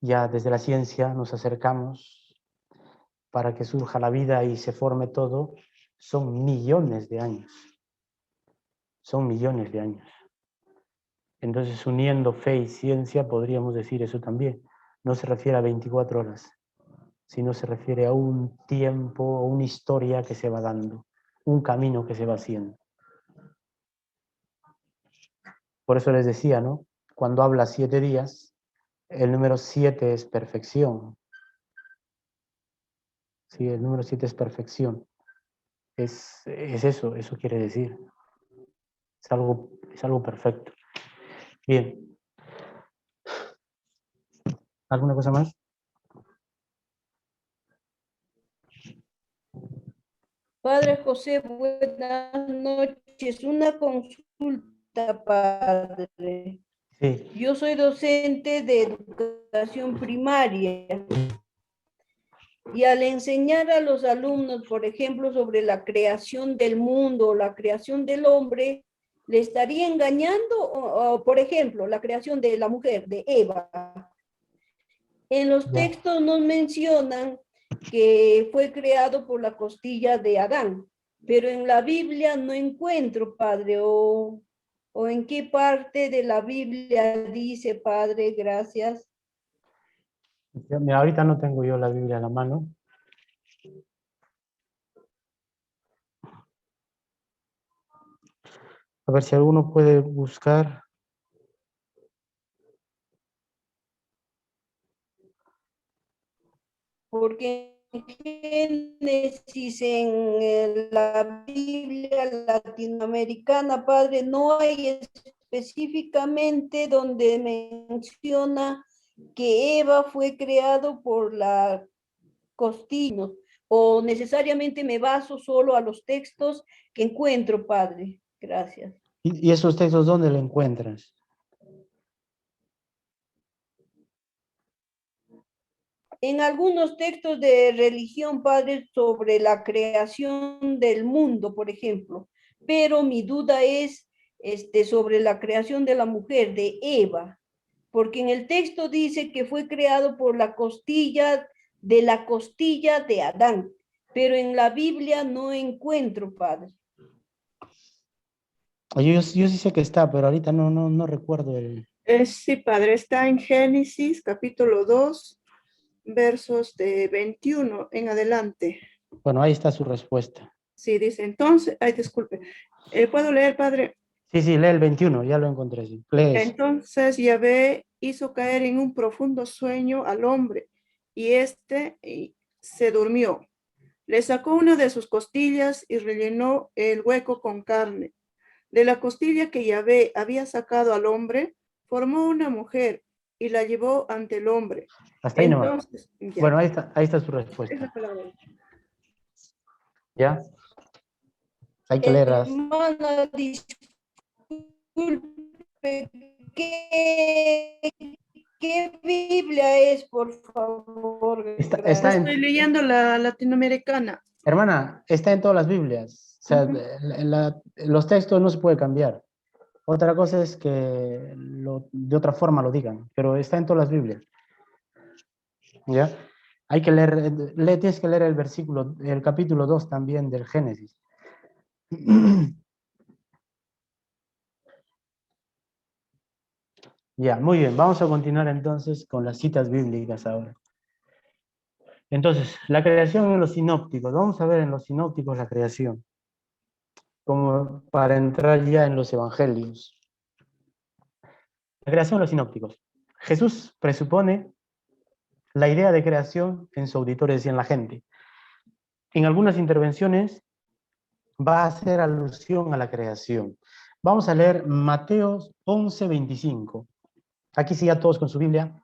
ya desde la ciencia nos acercamos para que surja la vida y se forme todo, son millones de años. Son millones de años. Entonces, uniendo fe y ciencia, podríamos decir eso también. No se refiere a 24 horas, sino se refiere a un tiempo, o una historia que se va dando, un camino que se va haciendo. Por eso les decía, ¿no? Cuando habla 7 días, el número 7 es perfección. Sí, el número 7 es perfección. Es eso quiere decir. Es algo perfecto. Bien. ¿Alguna cosa más?
Padre José, buenas noches. Una consulta, padre.
Sí.
Yo soy docente de educación primaria y al enseñar a los alumnos, por ejemplo, sobre la creación del mundo, la creación del hombre, ¿le estaría engañando? O, por ejemplo, la creación de la mujer, de Eva. En los textos nos mencionan que fue creado por la costilla de Adán, pero en la Biblia no encuentro, padre, o en qué parte de la Biblia dice, padre, gracias.
Mira, ahorita no tengo yo la Biblia a la mano. A ver si alguno puede buscar.
Porque en Génesis, en la Biblia latinoamericana, padre, no hay específicamente donde menciona que Eva fue creado por la costilla, o necesariamente me baso solo a los textos que encuentro, padre. Gracias.
¿Y esos textos dónde lo encuentras?
En algunos textos de religión, padre, sobre la creación del mundo, por ejemplo, pero mi duda es sobre la creación de la mujer, de Eva, porque en el texto dice que fue creado por la costilla de Adán, pero en la Biblia no encuentro, padre.
Yo sí sé que está, pero ahorita no recuerdo el...
Sí, padre, está en Génesis, capítulo 2, versos de 21 en adelante.
Bueno, ahí está su respuesta.
Sí, dice, entonces, ay, disculpe, ¿puedo leer, padre?
Sí, lee el 21, ya lo encontré. Sí. Lee eso.
Entonces Yahvé hizo caer en un profundo sueño al hombre, y se durmió. Le sacó una de sus costillas y rellenó el hueco con carne. De la costilla que Yahvé había sacado al hombre, formó una mujer y la llevó ante el hombre.
Hasta ahí
Entonces,
nomás.
ya.
Bueno, ahí está su
Es
respuesta.
la palabra.
¿Ya? Hay que leer las...
Hermana, disculpe, ¿qué Biblia es, por favor?
Estoy leyendo la latinoamericana.
Hermana, está en todas las Biblias. O sea, los textos no se puede cambiar. Otra cosa es que de otra forma lo digan, pero está en todas las Biblias. ¿Ya? Hay que leer, tienes que leer el capítulo 2 también del Génesis. Ya, muy bien. Vamos a continuar entonces con las citas bíblicas ahora. Entonces, la creación en los sinópticos. Vamos a ver en los sinópticos la creación, como para entrar ya en los evangelios. La creación en los sinópticos. Jesús presupone la idea de creación en su auditorio, es decir, en la gente. En algunas intervenciones va a hacer alusión a la creación. Vamos a leer Mateo 11:25. Aquí sí ya todos con su Biblia,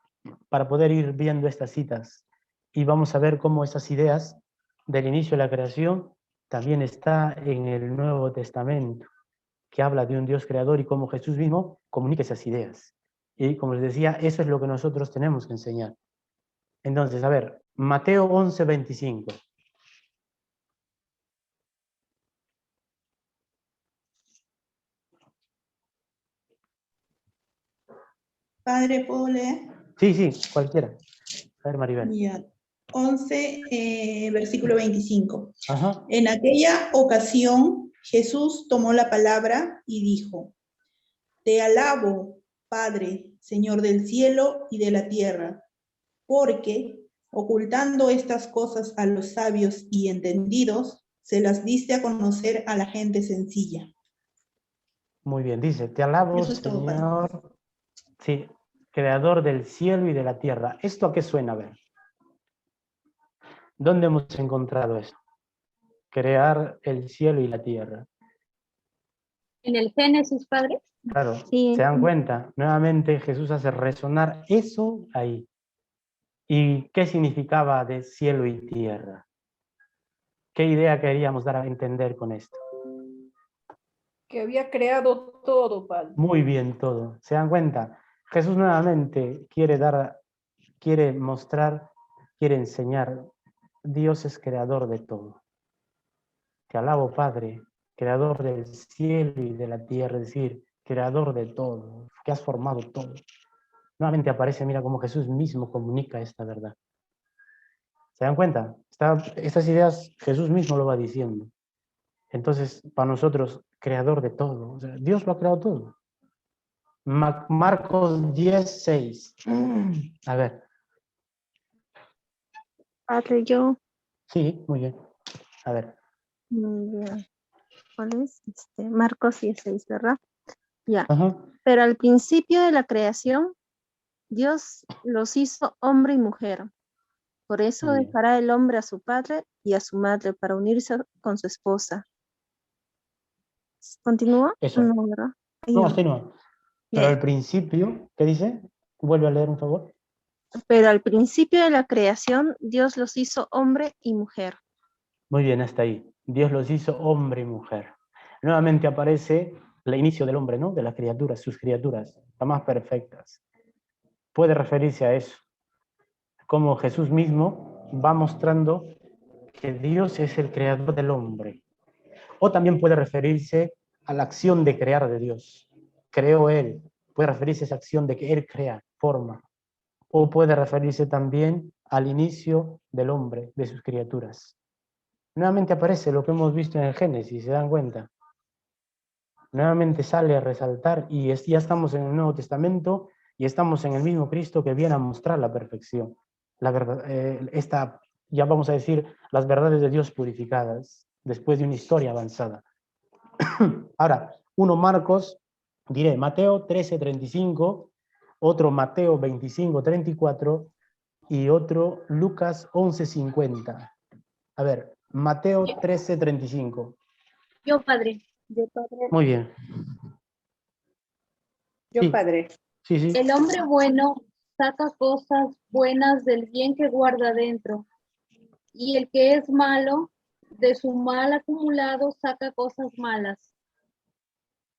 para poder ir viendo estas citas. Y vamos a ver cómo esas ideas del inicio de la creación también está en el Nuevo Testamento, que habla de un Dios creador y cómo Jesús mismo comunica esas ideas. Y como les decía, eso es lo que nosotros tenemos que enseñar. Entonces, a ver, Mateo 11:25.
Padre, ¿puedo leer?
Sí, cualquiera. A ver, Maribel.
Ya. 11, versículo 25.
Ajá.
En aquella ocasión, Jesús tomó la palabra y dijo, te alabo, Padre, Señor del cielo y de la tierra, porque, ocultando estas cosas a los sabios y entendidos, se las diste a conocer a la gente sencilla.
Muy bien, dice, te alabo,
Eso es todo, Padre.
Señor, sí, creador del cielo y de la tierra. ¿Esto a qué suena? A ver. ¿Dónde hemos encontrado esto? Crear el cielo y la tierra.
En el Génesis, Padre.
Claro,
Sí.
¿se dan cuenta? Nuevamente Jesús hace resonar eso ahí. ¿Y qué significaba de cielo y tierra? ¿Qué idea queríamos dar a entender con esto?
Que había creado todo, Padre.
Muy bien todo. ¿Se dan cuenta? Jesús nuevamente quiere mostrar, quiere enseñar. Dios es creador de todo. Te alabo, Padre, creador del cielo y de la tierra, es decir, creador de todo, que has formado todo. Nuevamente aparece, mira, cómo Jesús mismo comunica esta verdad. ¿Se dan cuenta? Estas ideas Jesús mismo lo va diciendo. Entonces, para nosotros, creador de todo. O sea, Dios lo ha creado todo. Marcos 10:6. A ver.
Padre, yo.
Sí, muy bien. A ver.
¿Cuál es? Marcos 16, ¿verdad? Ya.
Ajá.
Pero al principio de la creación, Dios los hizo hombre y mujer. Por eso
Muy bien.
dejará el hombre a su padre y a su madre para unirse con su esposa. ¿Continúa?
Eso.
No, ¿verdad? Ahí
No,
no.
así no. Pero
Bien.
al principio, ¿qué dice? Vuelve a leer, un favor.
Pero al principio de la creación, Dios los hizo hombre y mujer.
Muy bien, hasta ahí. Dios los hizo hombre y mujer. Nuevamente aparece el inicio del hombre, ¿no? De las criaturas, sus criaturas, las más perfectas. Puede referirse a eso. Como Jesús mismo va mostrando que Dios es el creador del hombre. O también puede referirse a la acción de crear de Dios. Creó Él. Puede referirse a esa acción de que Él crea, forma. O puede referirse también al inicio del hombre, de sus criaturas. Nuevamente aparece lo que hemos visto en el Génesis, ¿se dan cuenta? Nuevamente sale a resaltar y ya estamos en el Nuevo Testamento y estamos en el mismo Cristo que viene a mostrar la perfección. La verdad, ya vamos a decir, las verdades de Dios purificadas, después de una historia avanzada. Ahora, uno Marcos, diré Mateo 13:35, otro Mateo 25:34 y otro Lucas 11:50. A ver, Mateo 13:35.
Yo, Padre.
Muy bien.
Yo,
Sí.
Padre.
Sí, sí.
El hombre bueno saca cosas buenas del bien que guarda dentro, y el que es malo, de su mal acumulado, saca cosas malas.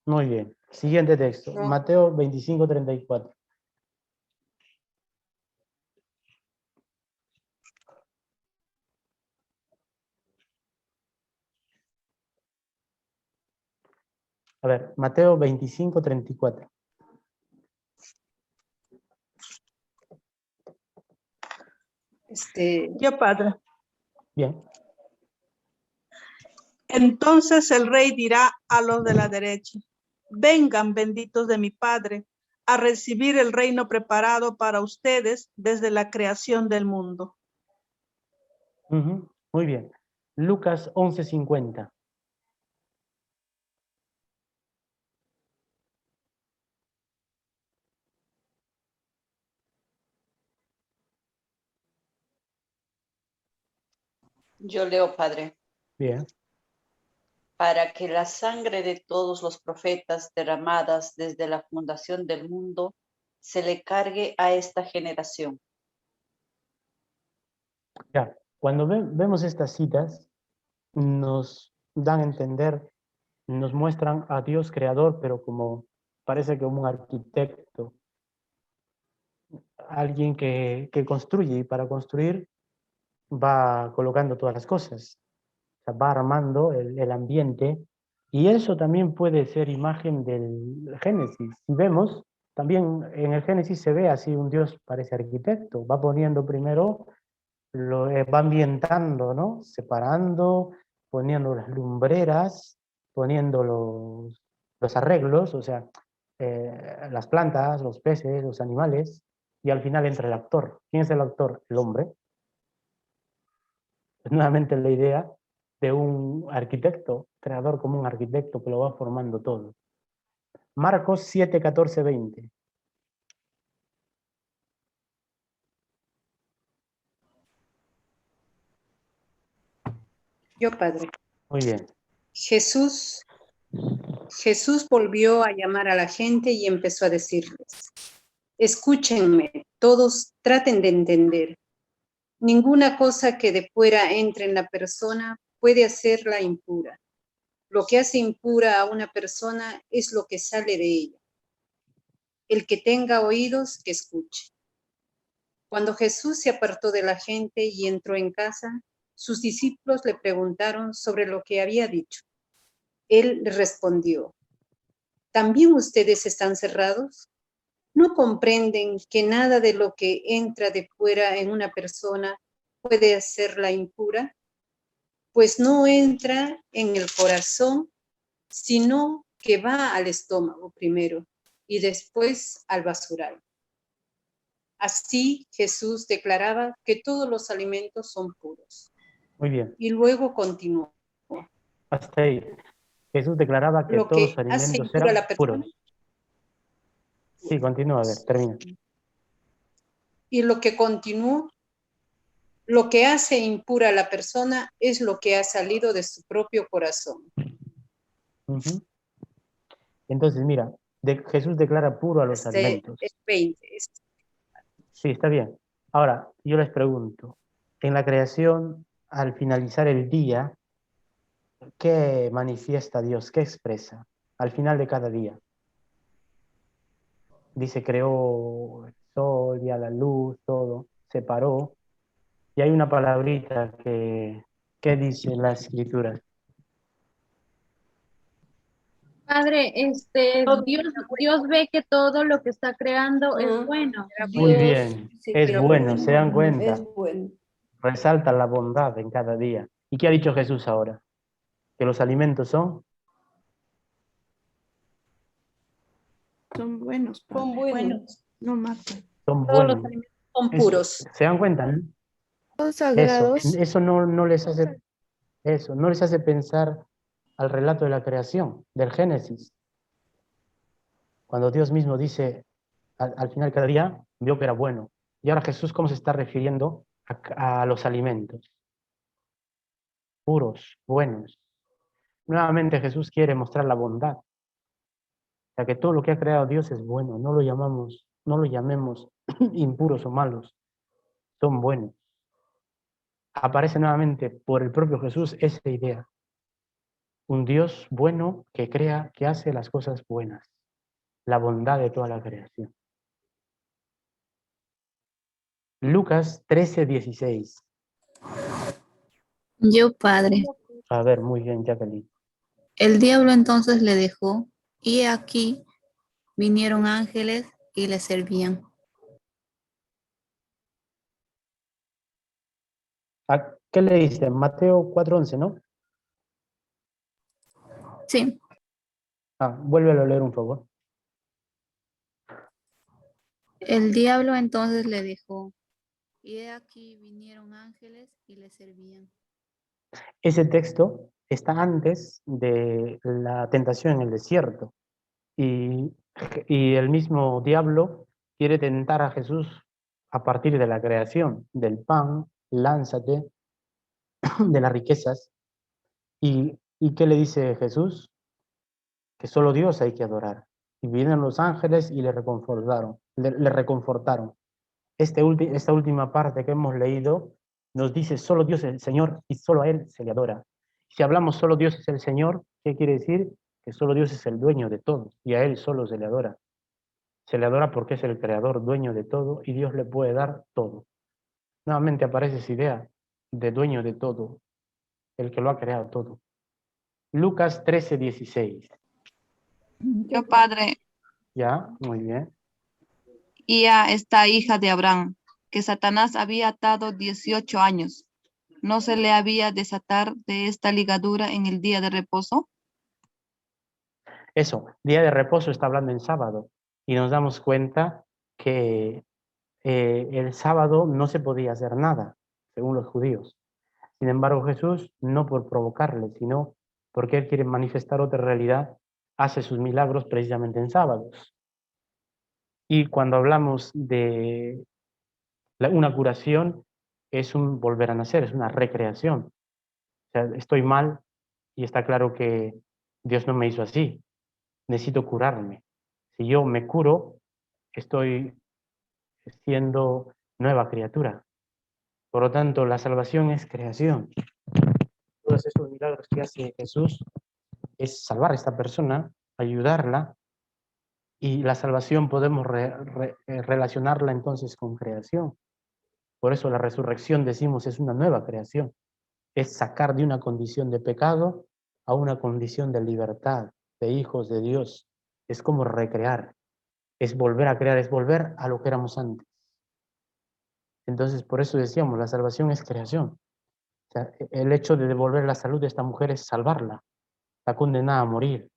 Muy bien. Siguiente texto.
No.
Mateo 25:34. A ver, Mateo 25:34.
Yo, Padre.
Bien.
Entonces el rey dirá a los de la derecha, vengan benditos de mi Padre, a recibir el reino preparado para ustedes desde la creación del mundo.
Muy bien. Lucas 11:50.
Yo leo, Padre.
Bien.
Para que la sangre de todos los profetas derramadas desde la fundación del mundo se le cargue a esta generación.
Ya. Cuando vemos estas citas, nos dan a entender, nos muestran a Dios creador, pero parece como un arquitecto, alguien que construye, y para construir va colocando todas las cosas, o sea, va armando el ambiente, y eso también puede ser imagen del Génesis. Si vemos, también en el Génesis se ve así un Dios, parece arquitecto, va poniendo primero lo va ambientando, ¿no? Separando, poniendo las lumbreras, poniendo los arreglos, o sea, las plantas, los peces, los animales, y al final entra el actor. ¿Quién es el actor? El hombre. Es nuevamente la idea de un arquitecto, creador como un arquitecto que lo va formando todo. Marcos 7, 14, 20.
Yo, Padre.
Muy bien.
Jesús volvió a llamar a la gente y empezó a decirles: escúchenme, todos traten de entender. Ninguna cosa que de fuera entre en la persona puede hacerla impura. Lo que hace impura a una persona es lo que sale de ella. El que tenga oídos, que escuche. Cuando Jesús se apartó de la gente y entró en casa, sus discípulos le preguntaron sobre lo que había dicho. Él les respondió: ¿también ustedes están cerrados? ¿No comprenden que nada de lo que entra de fuera en una persona puede hacerla impura? Pues no entra en el corazón, sino que va al estómago primero y después al basural. Así Jesús declaraba que todos los alimentos son puros.
Muy bien.
Y luego continuó.
Hasta ahí. Jesús declaraba que
Lo
todos
que
los
hace
alimentos
impura a
eran
la persona.
puros. Sí, continúa, a ver, termina.
Y lo que continuó, lo que hace impura a la persona es lo que ha salido de su propio corazón.
Ujú. Entonces, mira, Jesús declara puro a los alimentos.
Es 20.
Sí, está bien. Ahora, yo les pregunto, en la creación, al finalizar el día, ¿qué manifiesta Dios? ¿Qué expresa? Al final de cada día. Dice, creó el sol y a la luz, todo, separó. Y hay una palabrita que dice la escritura.
Padre, Dios ve que todo lo que está creando es bueno.
Muy bien, es bueno, se dan cuenta.
Es bueno.
Resalta la bondad en cada día. ¿Y qué ha dicho Jesús ahora? Que los alimentos son
buenos, Padre.
Son buenos.
No matan.
son
Todos los
buenos.
alimentos son puros.
¿Se dan cuenta? ¿No?
Son sagrados.
Eso no les hace, eso no les hace pensar al relato de la creación, del Génesis. Cuando Dios mismo dice, al final cada día, vio que era bueno. Y ahora Jesús, ¿cómo se está refiriendo a los alimentos? Puros, buenos. Nuevamente Jesús quiere mostrar la bondad. O sea, que todo lo que ha creado Dios es bueno. No lo llamemos impuros o malos. Son buenos. Aparece nuevamente por el propio Jesús esa idea. Un Dios bueno que crea, que hace las cosas buenas. La bondad de toda la creación. Lucas 13, 16.
Yo, Padre.
A ver, muy bien, Jacqueline.
El diablo entonces le dejó, y aquí vinieron ángeles y le servían.
¿A qué leíste? Mateo 4:11, ¿no?
Sí.
Vuélvelo a leer, un favor.
El diablo entonces le dejó, y aquí vinieron ángeles y le servían.
Ese texto está antes de la tentación en el desierto. Y el mismo diablo quiere tentar a Jesús a partir de la creación, del pan, lánzate, de las riquezas. ¿Y qué le dice Jesús? Que solo Dios hay que adorar. Y vinieron los ángeles y le reconfortaron. Esta última parte que hemos leído nos dice solo Dios es el Señor y solo a Él se le adora. Si hablamos solo Dios es el Señor, ¿qué quiere decir? Que solo Dios es el dueño de todo y a Él solo se le adora. Se le adora porque es el creador, dueño de todo, y Dios le puede dar todo. Nuevamente aparece esa idea de dueño de todo, el que lo ha creado todo. Lucas 13, 16.
Yo, Padre,
Ya, muy bien.
y a esta hija de Abraham. que Satanás había atado 18 años. ¿No se le había desatar de esta ligadura en el día de reposo?
Eso, día de reposo está hablando en sábado. Y nos damos cuenta que el sábado no se podía hacer nada, según los judíos. Sin embargo, Jesús, no por provocarle, sino porque Él quiere manifestar otra realidad, hace sus milagros precisamente en sábados. Y cuando hablamos de una curación, es un volver a nacer, es una recreación. O sea, estoy mal y está claro que Dios no me hizo así. Necesito curarme. Si yo me curo, estoy siendo nueva criatura. Por lo tanto, la salvación es creación. Todos esos milagros que hace Jesús es salvar a esta persona, ayudarla, y la salvación podemos relacionarla entonces con creación. Por eso la resurrección, decimos, es una nueva creación. Es sacar de una condición de pecado a una condición de libertad, de hijos de Dios. Es como recrear, es volver a crear, es volver a lo que éramos antes. Entonces, por eso decíamos, la salvación es creación. O sea, el hecho de devolver la salud de esta mujer es salvarla. Está condenada a morir.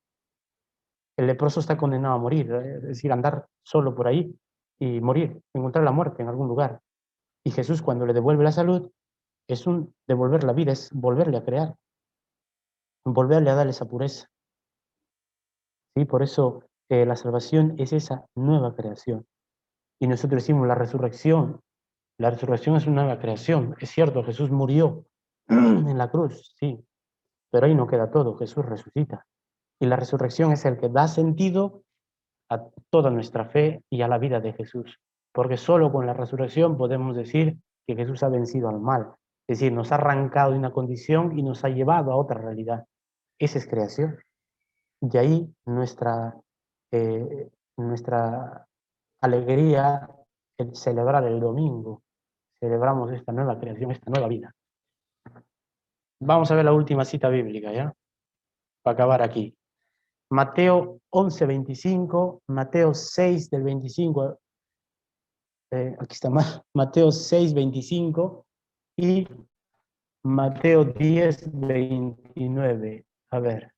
El leproso está condenado a morir, es decir, andar solo por ahí y morir, encontrar la muerte en algún lugar. Y Jesús, cuando le devuelve la salud, es un devolver la vida, es volverle a crear, volverle a darle esa pureza. ¿Sí? Por eso la salvación es esa nueva creación. Y nosotros decimos la resurrección es una nueva creación. Es cierto, Jesús murió en la cruz, sí, pero ahí no queda todo, Jesús resucita. Y la resurrección es el que da sentido a toda nuestra fe y a la vida de Jesús. Porque solo con la resurrección podemos decir que Jesús ha vencido al mal. Es decir, nos ha arrancado de una condición y nos ha llevado a otra realidad. Esa es creación. De ahí nuestra alegría en celebrar el domingo. Celebramos esta nueva creación, esta nueva vida. Vamos a ver la última cita bíblica, ¿ya? Para acabar aquí. Mateo 11:25, Mateo 6 del 25, aquí está Mateo 6:25 y Mateo 10:29. A ver.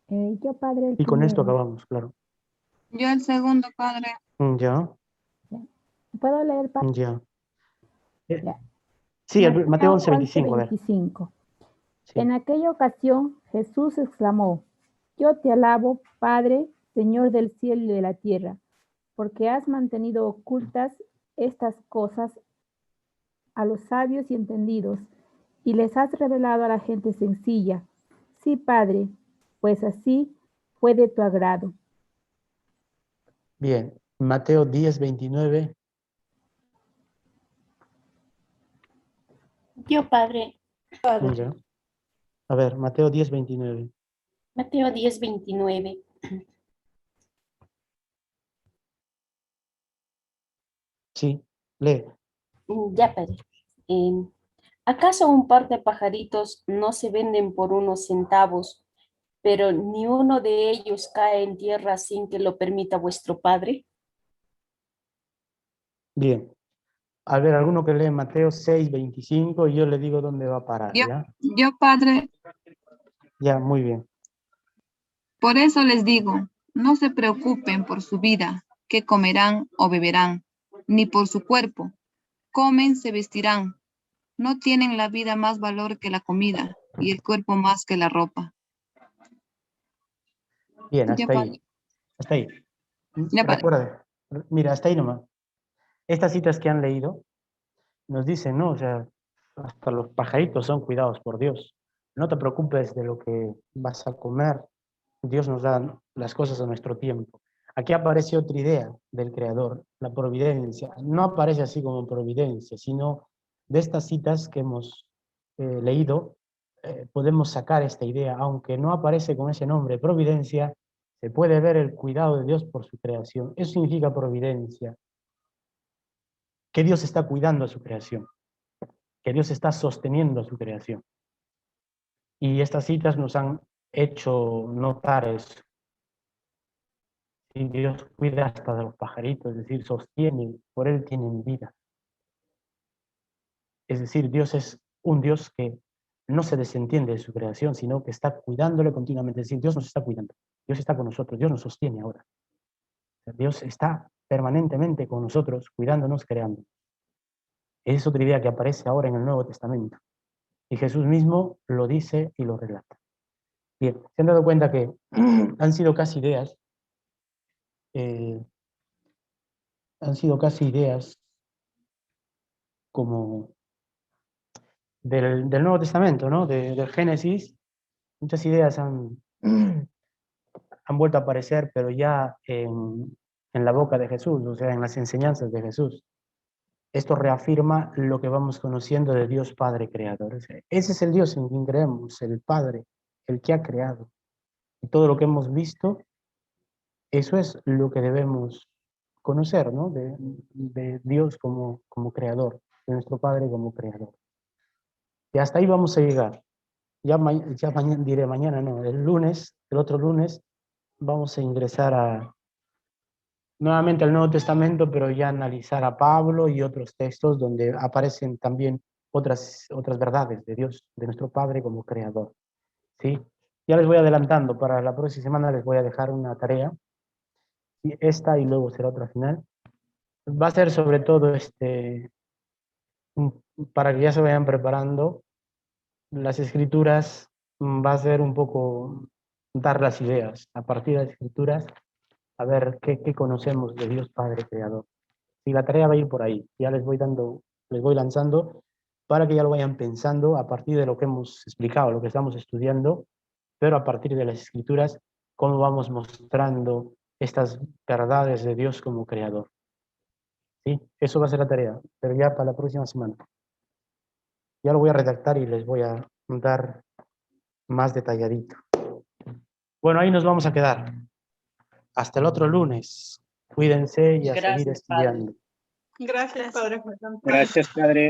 Yo, padre,
Y con esto acabamos, claro.
Yo el segundo, padre.
Ya.
¿Puedo leer, padre?
Ya.
Ya.
Sí, Mateo 11:25, a ver.
11:25.
Sí.
En aquella ocasión Jesús exclamó: Yo te alabo, Padre, Señor del cielo y de la tierra, porque has mantenido ocultas estas cosas a los sabios y entendidos, y les has revelado a la gente sencilla. Sí, Padre, pues así fue de tu agrado.
Bien, Mateo 10:29.
Yo, padre.
Ya. A ver, Mateo 10:29.
Mateo 10:29.
Sí, lee.
Ya, padre. ¿Acaso un par de pajaritos no se venden por unos centavos, pero ni uno de ellos cae en tierra sin que lo permita vuestro Padre?
Bien. A ver, alguno que lee Mateo 6:25 y yo le digo dónde va a parar, ¿ya?
Yo, padre,
Ya, muy bien.
por eso les digo, no se preocupen por su vida, qué comerán o beberán, ni por su cuerpo. Comen, se vestirán. ¿No tienen la vida más valor que la comida y el cuerpo más que la ropa?
Bien,
Ya,
hasta ahí.
padre.
Hasta ahí.
Ya, padre.
Recuerda, mira, hasta ahí nomás. Estas citas que han leído nos dicen, ¿no? O sea, hasta los pajaritos son cuidados por Dios. No te preocupes de lo que vas a comer. Dios nos da las cosas a nuestro tiempo. Aquí aparece otra idea del Creador, la providencia. No aparece así como providencia, sino de estas citas que hemos leído, podemos sacar esta idea. Aunque no aparece con ese nombre, providencia, se puede ver el cuidado de Dios por su creación. Eso significa providencia. Que Dios está cuidando a su creación. Que Dios está sosteniendo a su creación. Y estas citas nos han hecho notar eso. Y Dios cuida hasta de los pajaritos, es decir, sostiene, por Él tienen vida. Es decir, Dios es un Dios que no se desentiende de su creación, sino que está cuidándole continuamente. Es decir, Dios nos está cuidando, Dios está con nosotros, Dios nos sostiene ahora. Dios está permanentemente con nosotros, cuidándonos, creando. Es otra idea que aparece ahora en el Nuevo Testamento. Y Jesús mismo lo dice y lo relata. Bien, se han dado cuenta que han sido casi ideas como del Nuevo Testamento, ¿no? Del Génesis. Muchas ideas han vuelto a aparecer, pero ya en la boca de Jesús, o sea, en las enseñanzas de Jesús. Esto reafirma lo que vamos conociendo de Dios Padre Creador. Ese es el Dios en quien creemos, el Padre, el que ha creado. Y todo lo que hemos visto, eso es lo que debemos conocer, ¿no? De Dios como creador, de nuestro Padre como creador. Y hasta ahí vamos a llegar. Ya mañana, diré mañana, no, el otro lunes, vamos a ingresar nuevamente al Nuevo Testamento, pero ya analizar a Pablo y otros textos donde aparecen también otras verdades de Dios, de nuestro Padre como creador. ¿Sí? Ya les voy adelantando, para la próxima semana les voy a dejar una tarea, esta y luego será otra final. Va a ser sobre todo para que ya se vayan preparando, las escrituras, va a ser un poco dar las ideas a partir de las escrituras, a ver qué conocemos de Dios Padre Creador. Y la tarea va a ir por ahí, ya les voy lanzando para que ya lo vayan pensando a partir de lo que hemos explicado, lo que estamos estudiando, pero a partir de las escrituras, cómo vamos mostrando estas verdades de Dios como creador. ¿Sí? Eso va a ser la tarea, pero ya para la próxima semana. Ya lo voy a redactar y les voy a dar más detalladito. Bueno, ahí nos vamos a quedar. Hasta el otro lunes. Cuídense y a seguir estudiando.
Gracias, Padre.
Gracias, Padre.